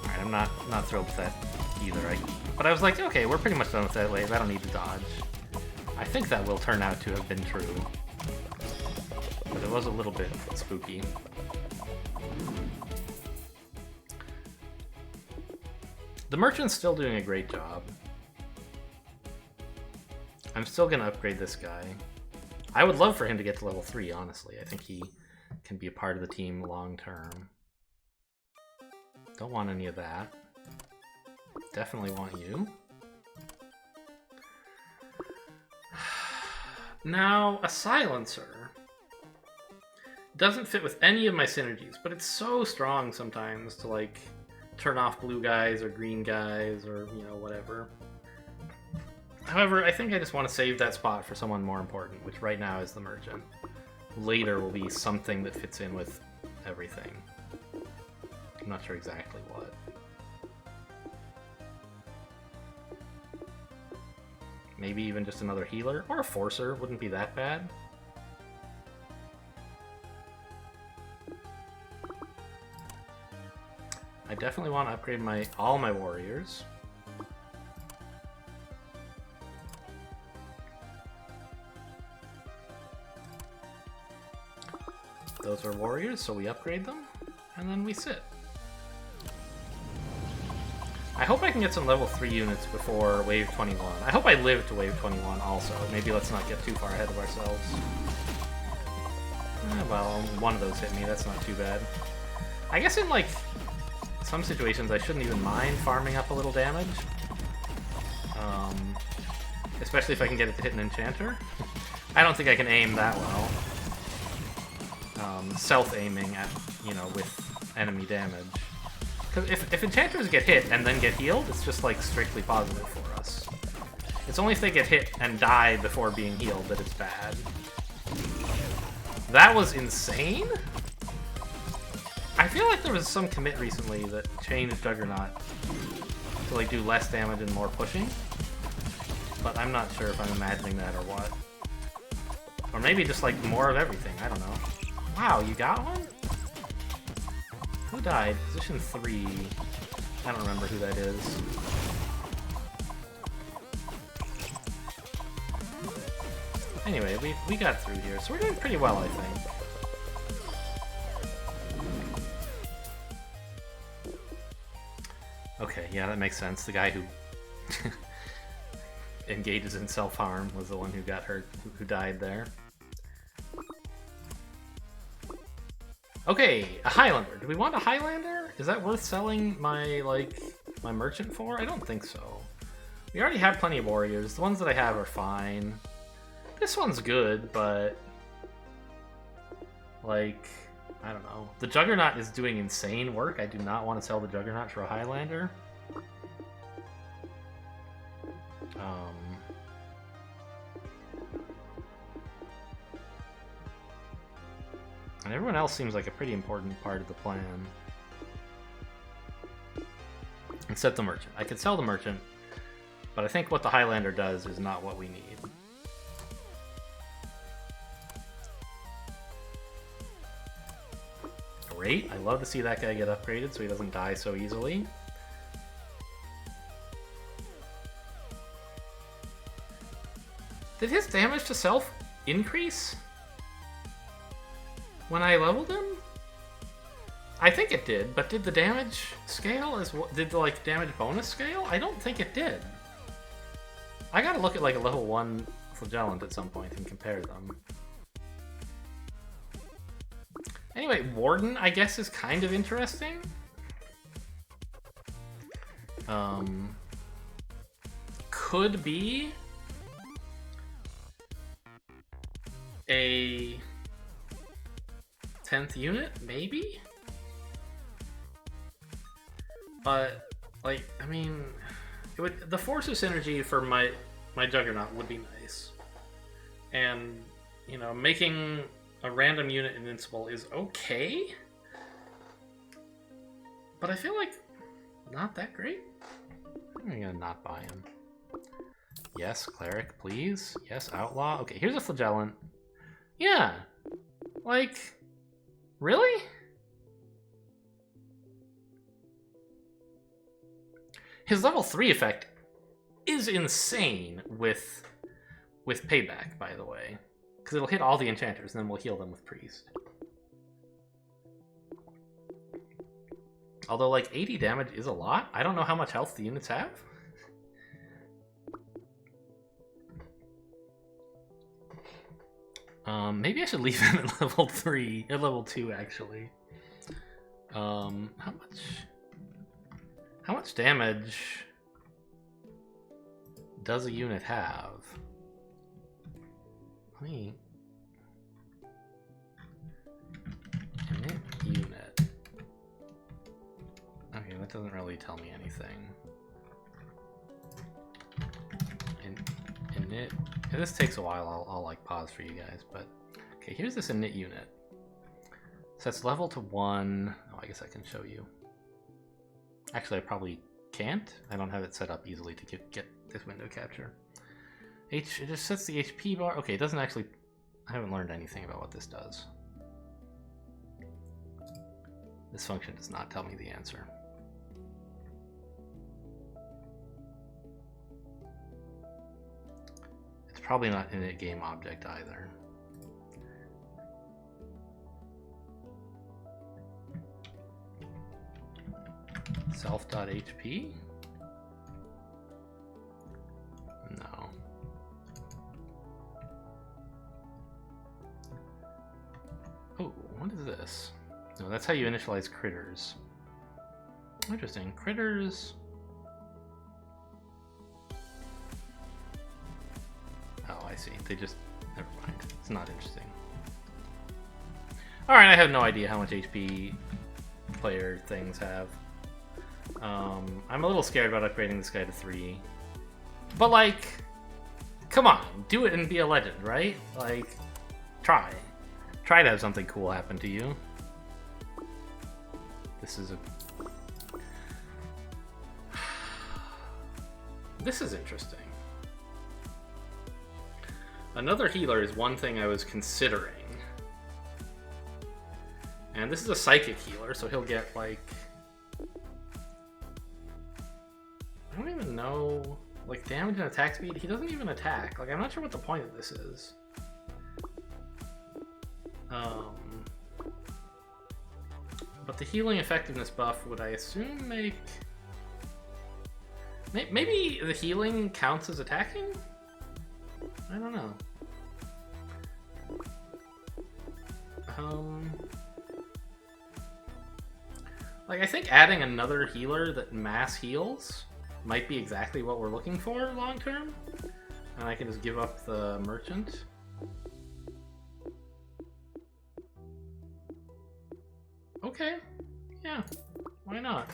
Alright, I'm not thrilled with that either. But I was like, okay, we're pretty much done with that wave. I don't need to dodge. I think that will turn out to have been true. But it was a little bit spooky. The merchant's still doing a great job. I'm still gonna upgrade this guy. I would love for him to get to level 3, honestly. I think he can be a part of the team long term. Don't want any of that. Definitely want you. Now, a silencer doesn't fit with any of my synergies, but it's so strong sometimes to, like, turn off blue guys or green guys or, you know, whatever. However, I think I just want to save that spot for someone more important, which right now is the merchant. Later will be something that fits in with everything. I'm not sure exactly what. Maybe even just another healer, or a forcer wouldn't be that bad. I definitely want to upgrade all my warriors. Those are warriors, so we upgrade them, and then we sit. I hope I can get some level 3 units before wave 21. I hope I live to wave 21 also. Maybe let's not get too far ahead of ourselves. Well, one of those hit me, that's not too bad. I guess in, like, some situations I shouldn't even mind farming up a little damage. Especially if I can get it to hit an enchanter. I don't think I can aim that well. Self-aiming at, you know, with enemy damage. Because if enchanters get hit and then get healed, it's just, like, strictly positive for us. It's only if they get hit and die before being healed that it's bad. That was insane? I feel like there was some commit recently that changed Juggernaut to, like, do less damage and more pushing. But I'm not sure if I'm imagining that or what. Or maybe just, like, more of everything. I don't know. Wow, you got one? Who died? Position 3. I don't remember who that is. Anyway, we got through here, so we're doing pretty well, I think. Okay, yeah, that makes sense. The guy who engages in self-harm was the one who got hurt, who died there. Okay, a Highlander. Do we want a Highlander? Is that worth selling my, like, my merchant for? I don't think so. We already have plenty of warriors. The ones that I have are fine. This one's good, but, like, I don't know. The Juggernaut is doing insane work. I do not want to sell the Juggernaut for a Highlander. And everyone else seems like a pretty important part of the plan. Except the Merchant. I could sell the Merchant, but I think what the Highlander does is not what we need. Great. I love to see that guy get upgraded so he doesn't die so easily. Did his damage to self increase when I leveled him? I think it did, but did the damage scale as well? Did the, like, damage bonus scale? I don't think it did. I gotta look at, like, a level 1 Flagellant at some point and compare them. Anyway, Warden, I guess, is kind of interesting. Could be a 10th unit, maybe? But, like, I mean, it would, the Force of Synergy for my Juggernaut would be nice. And, you know, making a random unit invincible is okay, but I feel like not that great. I'm gonna not buy him. Yes, Cleric, please. Yes, Outlaw. Okay, here's a Flagellant. Yeah, like, really? His level 3 effect is insane with Payback, by the way. Because it'll hit all the enchanters, and then we'll heal them with Priest. Although, like, 80 damage is a lot. I don't know how much health the units have. Maybe I should leave him at level 3, at level 2, actually. How much damage does a unit have? Init unit. Okay, that doesn't really tell me anything. Init. If this takes a while, I'll like pause for you guys. But okay, here's this init unit. Sets level to 1. Oh, I guess I can show you. Actually, I probably can't. I don't have it set up easily to get this window capture. It just sets the HP bar. Okay, it doesn't actually... I haven't learned anything about what this does. This function does not tell me the answer. It's probably not in a game object either. Self.hp? No. What is this? No, that's how you initialize critters. Interesting. Critters... Oh, I see. They just... Never mind. It's not interesting. Alright, I have no idea how much HP player things have. I'm a little scared about upgrading this guy to 3. But, like... Come on, do it and be a legend, right? Like, try. Try to have something cool happen to you. This is a... This is interesting. Another healer is one thing I was considering. And this is a psychic healer, so he'll get, like... I don't even know... Like, damage and attack speed? He doesn't even attack. Like, I'm not sure what the point of this is. But the healing effectiveness buff would, I assume, make... Maybe the healing counts as attacking? I don't know. Like, I think adding another healer that mass heals might be exactly what we're looking for long term. And I can just give up the merchant. Okay. Yeah. Why not?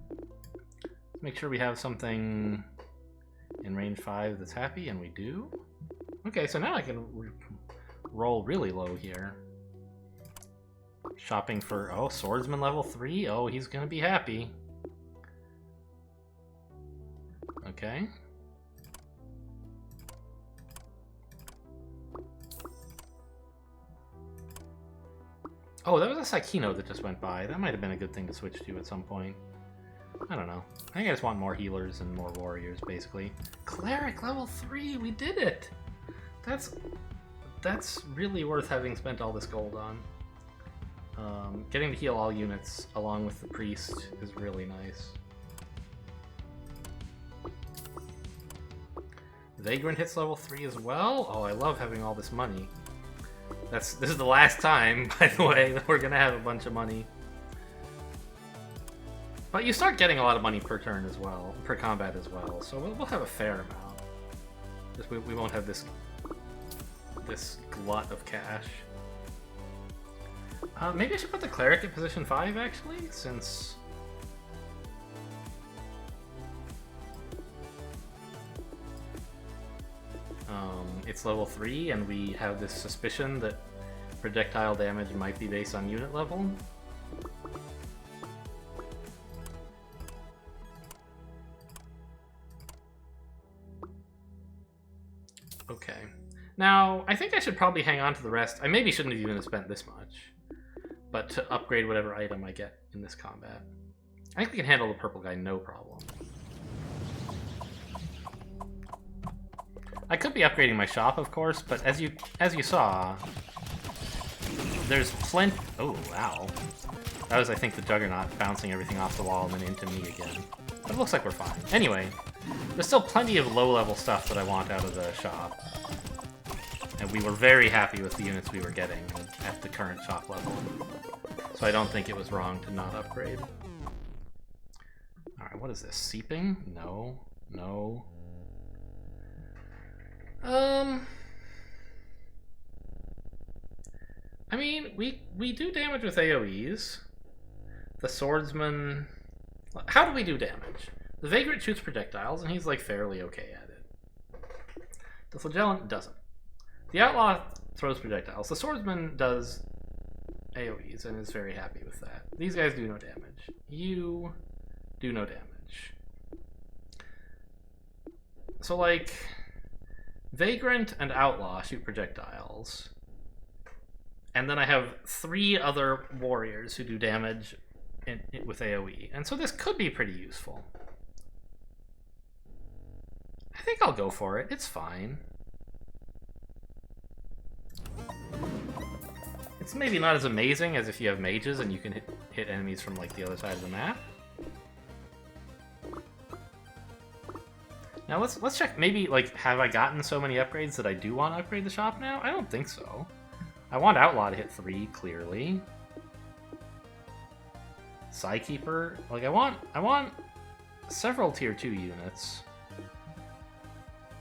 Let's make sure we have something in range 5 that's happy, and we do. Okay, so now I can roll really low here. Shopping for, oh, swordsman level 3? Oh, he's gonna be happy. Okay. Oh, that was a Psychino that just went by. That might have been a good thing to switch to at some point. I don't know. I think I just want more healers and more warriors, basically. Cleric level 3! We did it! That's really worth having spent all this gold on. Getting to heal all units along with the priest is really nice. Vagrant hits level 3 as well? Oh, I love having all this money. This is the last time, by the way, that we're gonna have a bunch of money. But you start getting a lot of money per turn as well, per combat as well, so we'll have a fair amount. Just we won't have this glut of cash. Maybe I should put the cleric at position 5 actually, since it's level 3 and we have this suspicion that projectile damage might be based on unit level. Okay. Now, I think I should probably hang on to the rest. I maybe shouldn't have even spent this much, but to upgrade whatever item I get in this combat. I think we can handle the purple guy no problem. I could be upgrading my shop, of course, but as you saw, there's plenty... Oh, wow. That was, I think, the Juggernaut bouncing everything off the wall and then into me again. But it looks like we're fine. Anyway, there's still plenty of low-level stuff that I want out of the shop. And we were very happy with the units we were getting at the current shop level. So I don't think it was wrong to not upgrade. Alright, what is this? Seeping? No. No. I mean, we do damage with AoEs. The swordsman... How do we do damage? The Vagrant shoots projectiles, and he's, like, fairly okay at it. The Flagellant doesn't. The Outlaw throws projectiles. The Swordsman does AoEs, and is very happy with that. These guys do no damage. You do no damage. So, like... Vagrant and Outlaw shoot projectiles. And then I have 3 other warriors who do damage with AoE. And so this could be pretty useful. I think I'll go for it. It's fine. It's maybe not as amazing as if you have mages and you can hit enemies from like the other side of the map. Now let's check, maybe, like, have I gotten so many upgrades that I do want to upgrade the shop now? I don't think so. I want Outlaw to hit 3, clearly. Psykeeper, like I want several tier 2 units.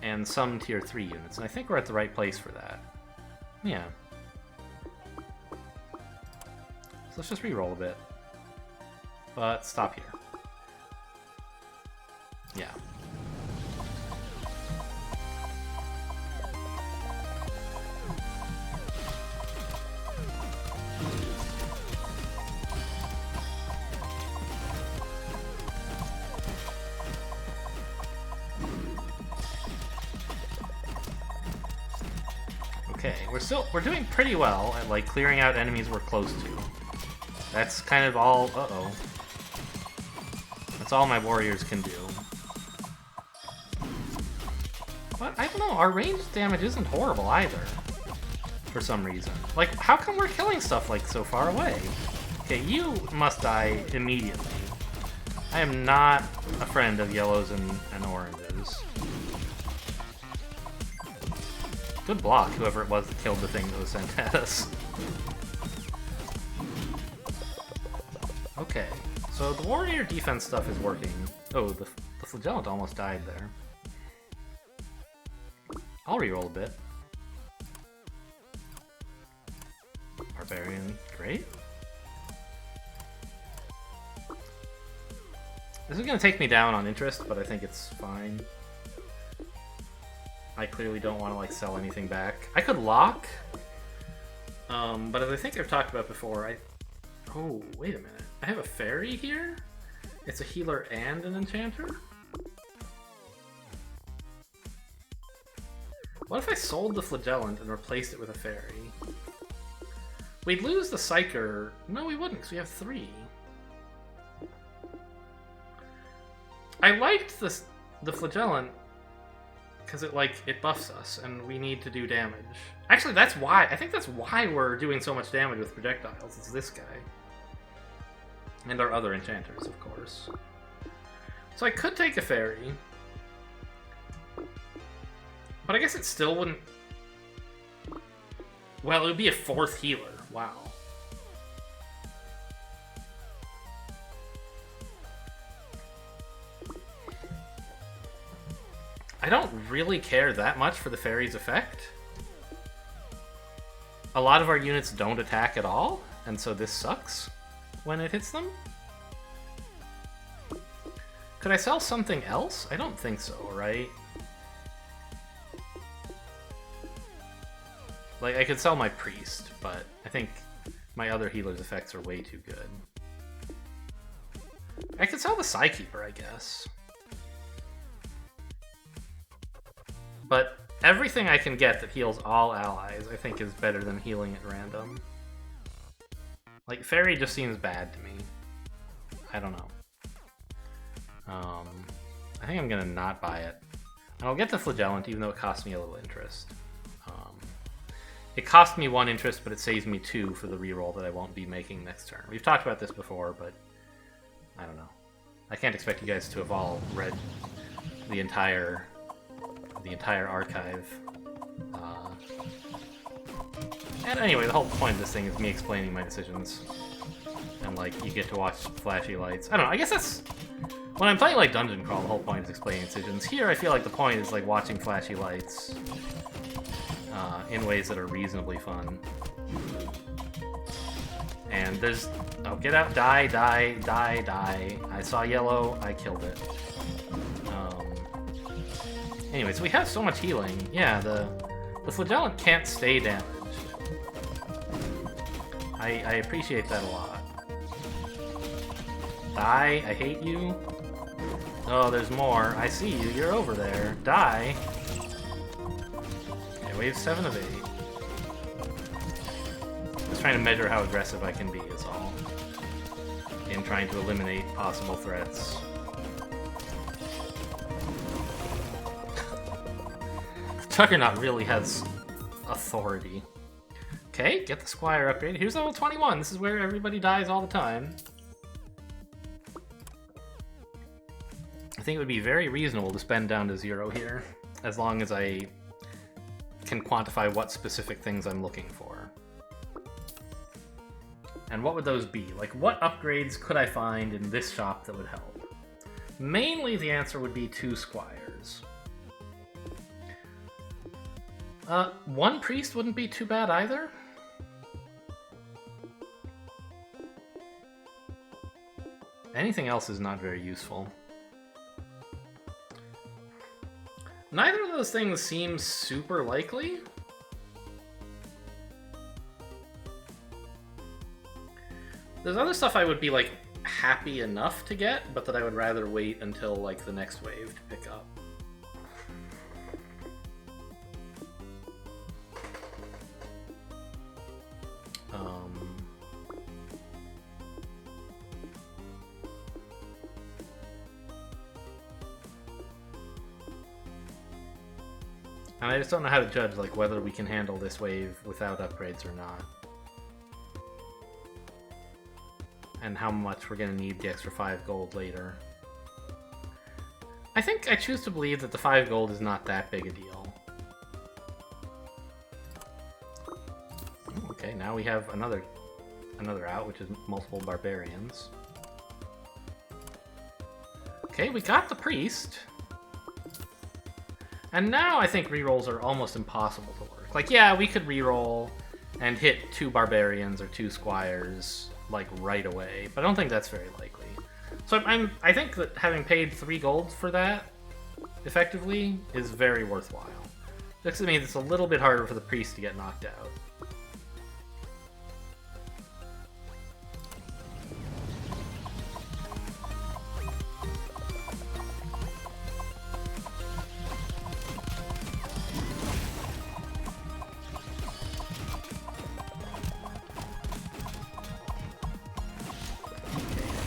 And some tier 3 units, and I think we're at the right place for that. Yeah. So let's just re-roll a bit. But stop here. Yeah. Okay, we're doing pretty well at like clearing out enemies we're close to. That's kind of all. That's all my warriors can do. But I don't know, our ranged damage isn't horrible either. For some reason. Like, how come we're killing stuff like so far away? Okay, you must die immediately. I am not a friend of yellows and oranges. Good block, whoever it was that killed the thing that was sent at us. Okay, so the warrior defense stuff is working. Oh, the Flagellant almost died there. I'll reroll a bit. Barbarian, great. This is going to take me down on interest, but I think it's fine. I clearly don't want to like sell anything back. I could lock, but as I think I've talked about before, oh, wait a minute. I have a fairy here? It's a healer and an enchanter? What if I sold the Flagellant and replaced it with a fairy? We'd lose the Psyker. No, we wouldn't, because we have 3. I liked the Flagellant because it buffs us, and we need to do damage. Actually, I think that's why we're doing so much damage with projectiles. It's this guy. And our other enchanters, of course. So I could take a fairy. But I guess it still wouldn't... Well, it would be a 4th healer. Wow. I don't really care that much for the fairy's effect. A lot of our units don't attack at all, and so this sucks when it hits them. Could I sell something else? I don't think so, right? Like, I could sell my priest, but I think my other healer's effects are way too good. I could sell the Psykeeper, I guess. But everything I can get that heals all allies, I think, is better than healing at random. Like, Fairy just seems bad to me. I don't know. I think I'm gonna not buy it. I'll get the Flagellant, even though it costs me a little interest. It cost me 1 interest, but it saves me 2 for the reroll that I won't be making next turn. We've talked about this before, but I don't know. I can't expect you guys to have all read the entire archive. And anyway, the whole point of this thing is me explaining my decisions. And, like, you get to watch flashy lights. I don't know, I guess that's... When I'm playing, like, Dungeon Crawl, the whole point is explaining decisions. Here, I feel like the point is, like, watching flashy lights in ways that are reasonably fun. And there's... Oh, get out, die, die, die, die. I saw yellow, I killed it. Anyway, so we have so much healing. Yeah, the Flagellant can't stay damaged. I appreciate that a lot. Die, I hate you. Oh, there's more. I see you, you're over there. Die. Okay, wave 7 of 8. Just trying to measure how aggressive I can be is all. In trying to eliminate possible threats. Juggernaut really has authority. Okay, get the Squire upgrade. Here's level 21. This is where everybody dies all the time. I think it would be very reasonable to spend down to 0 here, as long as I can quantify what specific things I'm looking for. And what would those be? Like, what upgrades could I find in this shop that would help? Mainly the answer would be 2 squires. 1 priest wouldn't be too bad either. Anything else is not very useful. Neither of those things seems super likely. There's other stuff I would be, like, happy enough to get, but that I would rather wait until, like, the next wave to pick up. And I just don't know how to judge, like, whether we can handle this wave without upgrades or not. And how much we're going to need the extra 5 gold later. I think I choose to believe that the 5 gold is not that big a deal. Okay, now we have another out, which is multiple barbarians. Okay, we got the priest. And now I think rerolls are almost impossible to work. Like, yeah, we could reroll and hit 2 barbarians or 2 squires, like, right away, but I don't think that's very likely. So I think that having paid 3 gold for that, effectively, is very worthwhile. This means it's a little bit harder for the priest to get knocked out.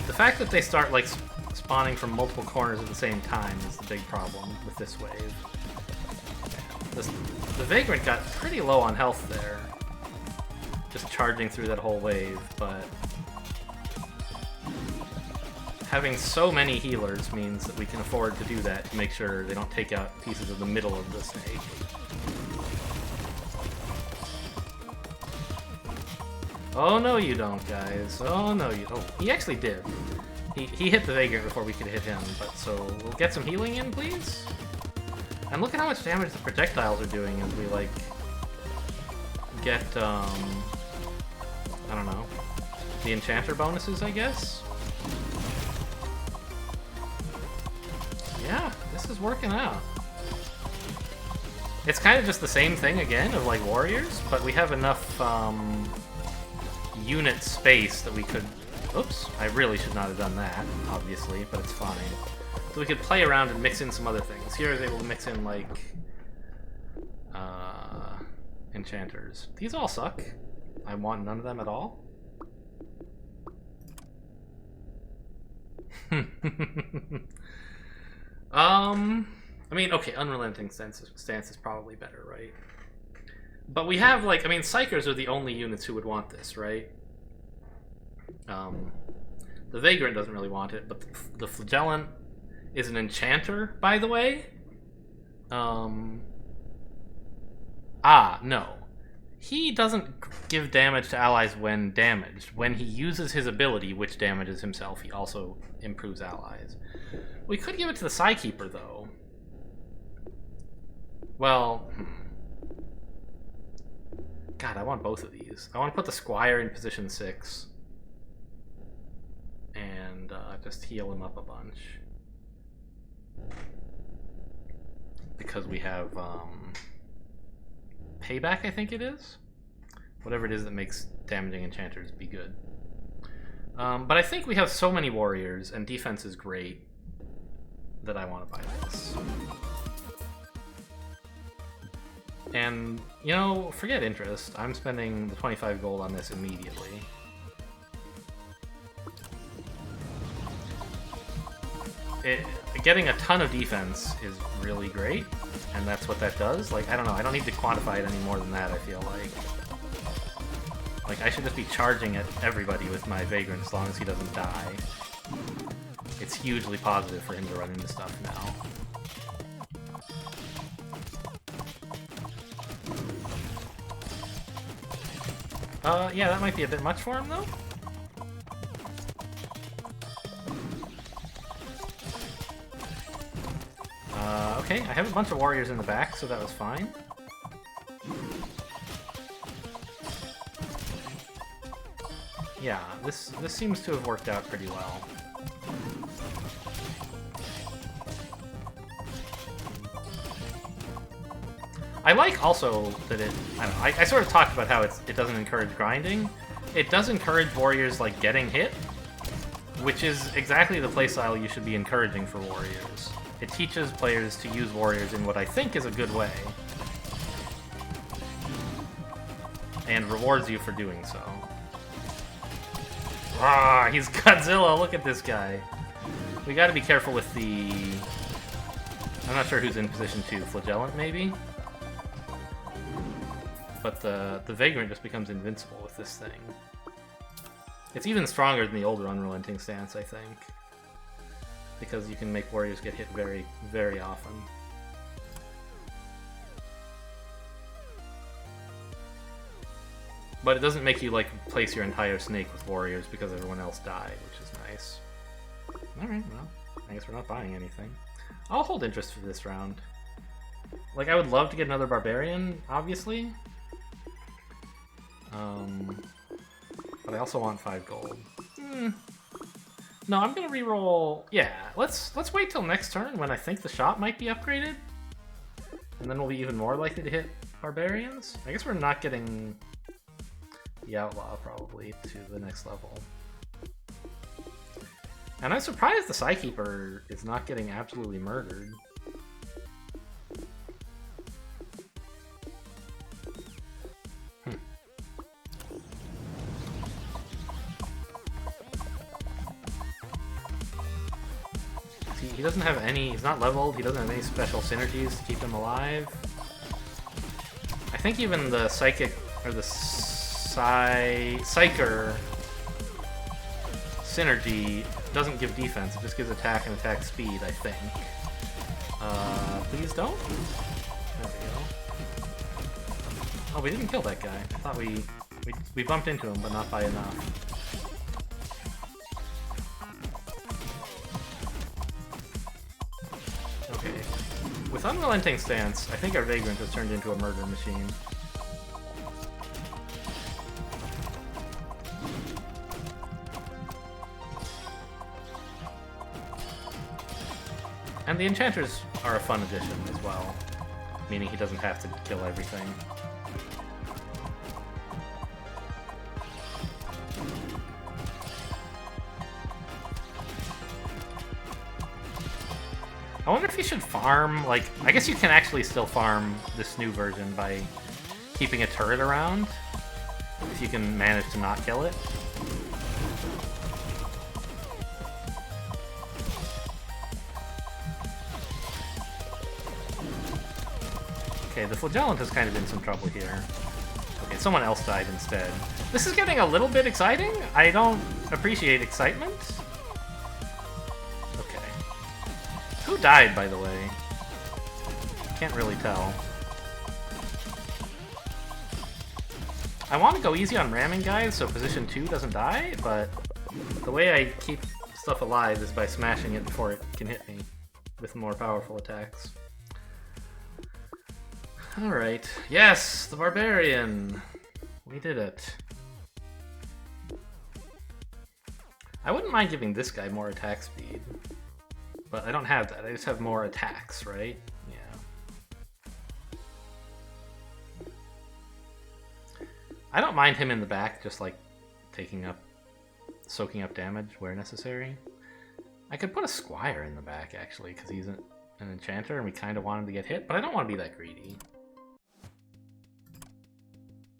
The fact that they start, like, spawning from multiple corners at the same time is the big problem with this wave. The Vagrant got pretty low on health there, just charging through that whole wave, but having so many healers means that we can afford to do that to make sure they don't take out pieces of the middle of the snake. Oh no you don't, guys. Oh no you don't. He actually did. He hit the Vagrant before we could hit him, but so we'll get some healing in, please? And look at how much damage the projectiles are doing as we, like, get, I don't know, the enchanter bonuses, I guess? Yeah, this is working out. It's kind of just the same thing again of, like, warriors, but we have enough, unit space that we could... Oops, I really should not have done that, obviously, but it's fine. So we could play around and mix in some other things. Here I was able to mix in, like, enchanters. These all suck. I want none of them at all. I mean, okay, Unrelenting Stance is probably better, right? But we have, like, I mean, Psychers are the only units who would want this, right? The Vagrant doesn't really want it, but the Flagellant is an enchanter, by the way. No. He doesn't give damage to allies when damaged. When he uses his ability, which damages himself, he also improves allies. We could give it to the Psykeeper, though. Well, God, I want both of these. I want to put the Squire in position 6. And just heal him up a bunch. Because we have payback, I think it is? Whatever it is that makes damaging enchanters be good. But I think we have so many warriors, and defense is great, that I want to buy this. And, you know, forget interest. I'm spending the 25 gold on this immediately. Getting a ton of defense is really great, and that's what that does. Like, I don't know, I don't need to quantify it any more than that, I feel like. Like, I should just be charging at everybody with my Vagrant as long as he doesn't die. It's hugely positive for him to run into stuff now. Yeah, that might be a bit much for him, though. Okay, I have a bunch of warriors in the back, so that was fine. Yeah, this seems to have worked out pretty well. I like also that it, I don't know, I sort of talked about how it doesn't encourage grinding. It does encourage warriors, like, getting hit, which is exactly the playstyle you should be encouraging for warriors. It teaches players to use warriors in what I think is a good way. And rewards you for doing so. Ah, he's Godzilla, look at this guy. We gotta be careful with the... I'm not sure who's in position 2, Flagellant maybe? But the Vagrant just becomes invincible with this thing. It's even stronger than the older Unrelenting stance, I think. Because you can make warriors get hit very, very often. But it doesn't make you, like, place your entire snake with warriors because everyone else died, which is nice. Alright, well, I guess we're not buying anything. I'll hold interest for this round. Like, I would love to get another Barbarian, obviously. But I also want 5 gold. No, I'm gonna reroll... Yeah, let's wait till next turn when I think the shop might be upgraded. And then we'll be even more likely to hit Barbarians. I guess we're not getting the Outlaw, probably, to the next level. And I'm surprised the Psykeeper is not getting absolutely murdered. He doesn't have any, he's not leveled, he doesn't have any special synergies to keep him alive. I think even the Psychic, or the Psyker synergy doesn't give defense, it just gives attack and attack speed, I think. Please don't? There we go. Oh, we didn't kill that guy. I thought we bumped into him, but not by enough. With Unrelenting Stance, I think our Vagrant has turned into a murder machine. And the Enchanters are a fun addition as well, meaning he doesn't have to kill everything. I wonder if you should farm, like, I guess you can actually still farm this new version by keeping a turret around, if you can manage to not kill it. Okay, the Flagellant is kind of in some trouble here. Okay, someone else died instead. This is getting a little bit exciting. I don't appreciate excitement. Who died, by the way? Can't really tell. I want to go easy on ramming guys so position 2 doesn't die, but the way I keep stuff alive is by smashing it before it can hit me with more powerful attacks. Alright. Yes! The Barbarian! We did it. I wouldn't mind giving this guy more attack speed. But I don't have that, I just have more attacks, right? Yeah. I don't mind him in the back, just like soaking up damage where necessary. I could put a Squire in the back, actually, because he's an enchanter and we kind of want him to get hit, but I don't want to be that greedy.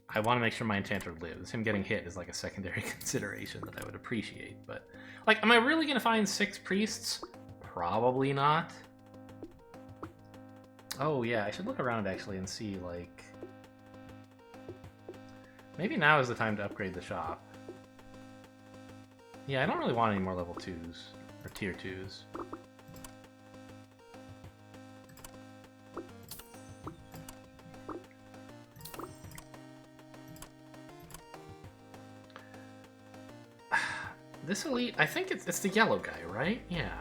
I want to make sure my enchanter lives. Him getting hit is like a secondary consideration that I would appreciate, but... Like, am I really going to find 6 priests? Probably not. Oh yeah, I should look around actually and see, like... Maybe now is the time to upgrade the shop. Yeah, I don't really want any more level 2s, or tier 2s. This elite, I think it's the yellow guy, right? Yeah.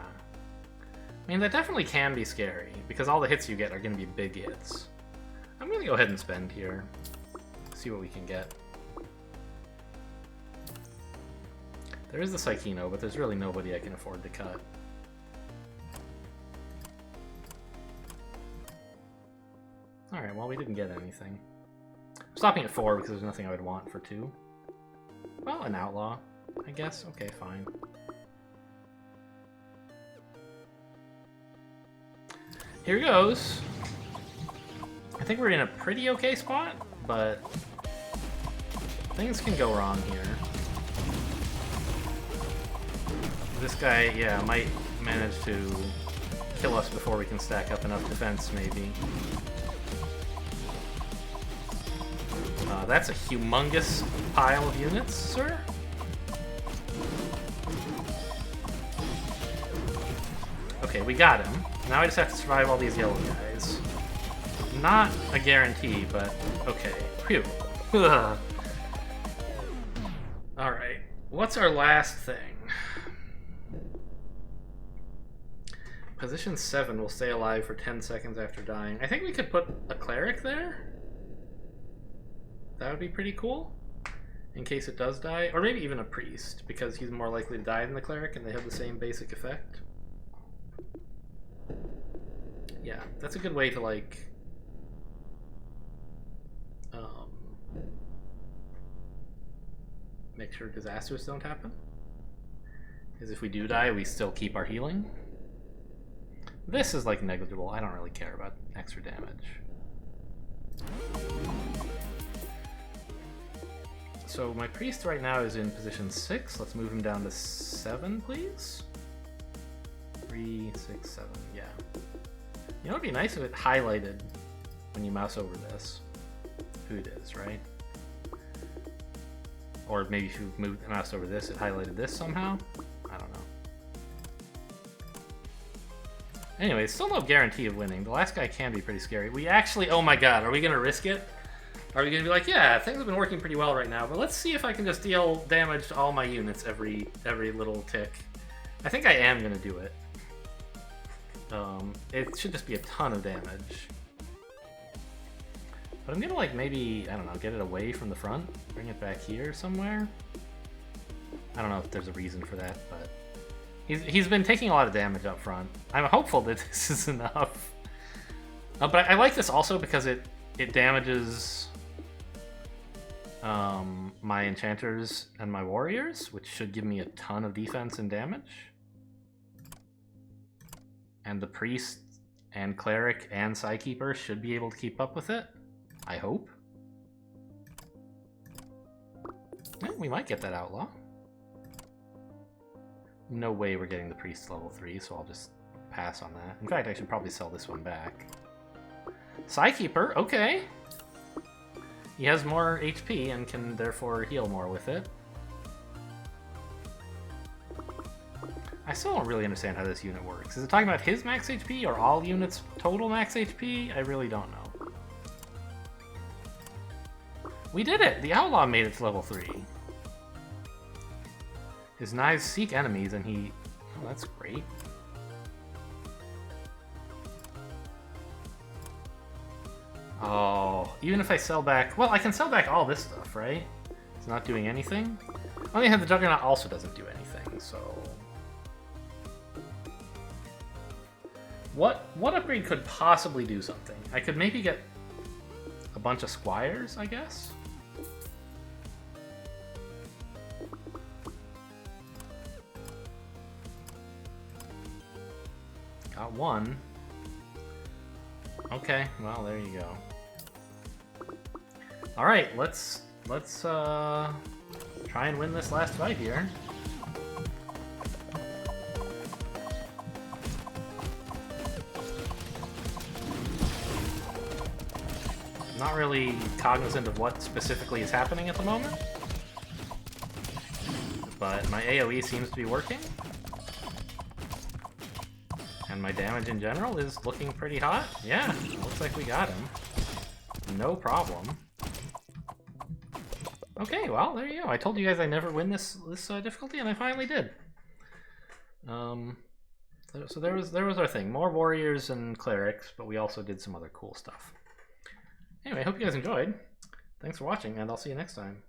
I mean, that definitely can be scary, because all the hits you get are going to be big hits. I'm going to go ahead and spend here. See what we can get. There is the Psychino, but there's really nobody I can afford to cut. Alright, well, we didn't get anything. I'm stopping at 4 because there's nothing I would want for 2. Well, an Outlaw, I guess. Okay, fine. Here goes. I think we're in a pretty okay spot, but things can go wrong here. This guy, yeah, might manage to kill us before we can stack up enough defense, maybe. That's a humongous pile of units, sir. Okay, we got him. Now I just have to survive all these yellow guys. Not a guarantee, but okay. Phew. Alright, what's our last thing? Position 7 will stay alive for 10 seconds after dying. I think we could put a cleric there. That would be pretty cool, in case it does die. Or maybe even a priest, because he's more likely to die than the cleric and they have the same basic effect. Yeah, that's a good way to, like, make sure disasters don't happen. Because if we do die, we still keep our healing. This is, like, negligible. I don't really care about extra damage. So my priest right now is in position 6. Let's move him down to 7, please. 3, 6, 7, yeah. You know, it'd be nice if it highlighted when you mouse over this who it is, right? Or maybe if you moved the mouse over this, it highlighted this somehow? I don't know. Anyway, still no guarantee of winning. The last guy can be pretty scary. We actually, oh my god, are we gonna risk it? Are we gonna be like, yeah, things have been working pretty well right now, but let's see if I can just deal damage to all my units every little tick. I think I am gonna do it. It should just be a ton of damage. But I'm gonna, like, maybe, I don't know, get it away from the front, bring it back here somewhere. I don't know if there's a reason for that, but he's been taking a lot of damage up front. I'm hopeful that this is enough. But I like this also because it damages my enchanters and my warriors, which should give me a ton of defense and damage. And the priest and cleric and Psykeeper should be able to keep up with it. I hope. Yeah, we might get that outlaw. No way we're getting the priest level 3, so I'll just pass on that. In fact, I should probably sell this one back. Psykeeper, okay. He has more HP and can therefore heal more with it. I still don't really understand how this unit works. Is it talking about his max HP or all units total max HP? I really don't know. We did it! The Outlaw made it to level 3. His knives seek enemies and he... Oh, that's great. Oh, even if I sell back... Well, I can sell back all this stuff, right? It's not doing anything. On the other hand, the Juggernaut also doesn't do anything, so... What upgrade could possibly do something? I could maybe get a bunch of squires, I guess? Got one. Okay, well, there you go. Alright, let's try and win this last fight here. Not really cognizant of what specifically is happening at the moment, but my AoE seems to be working. And my damage in general is looking pretty hot. Yeah, looks like we got him. No problem. Okay, well, there you go. I told you guys I never win this difficulty, and I finally did. So there was our thing. More warriors and clerics, but we also did some other cool stuff. Anyway, I hope you guys enjoyed. Thanks for watching, and I'll see you next time.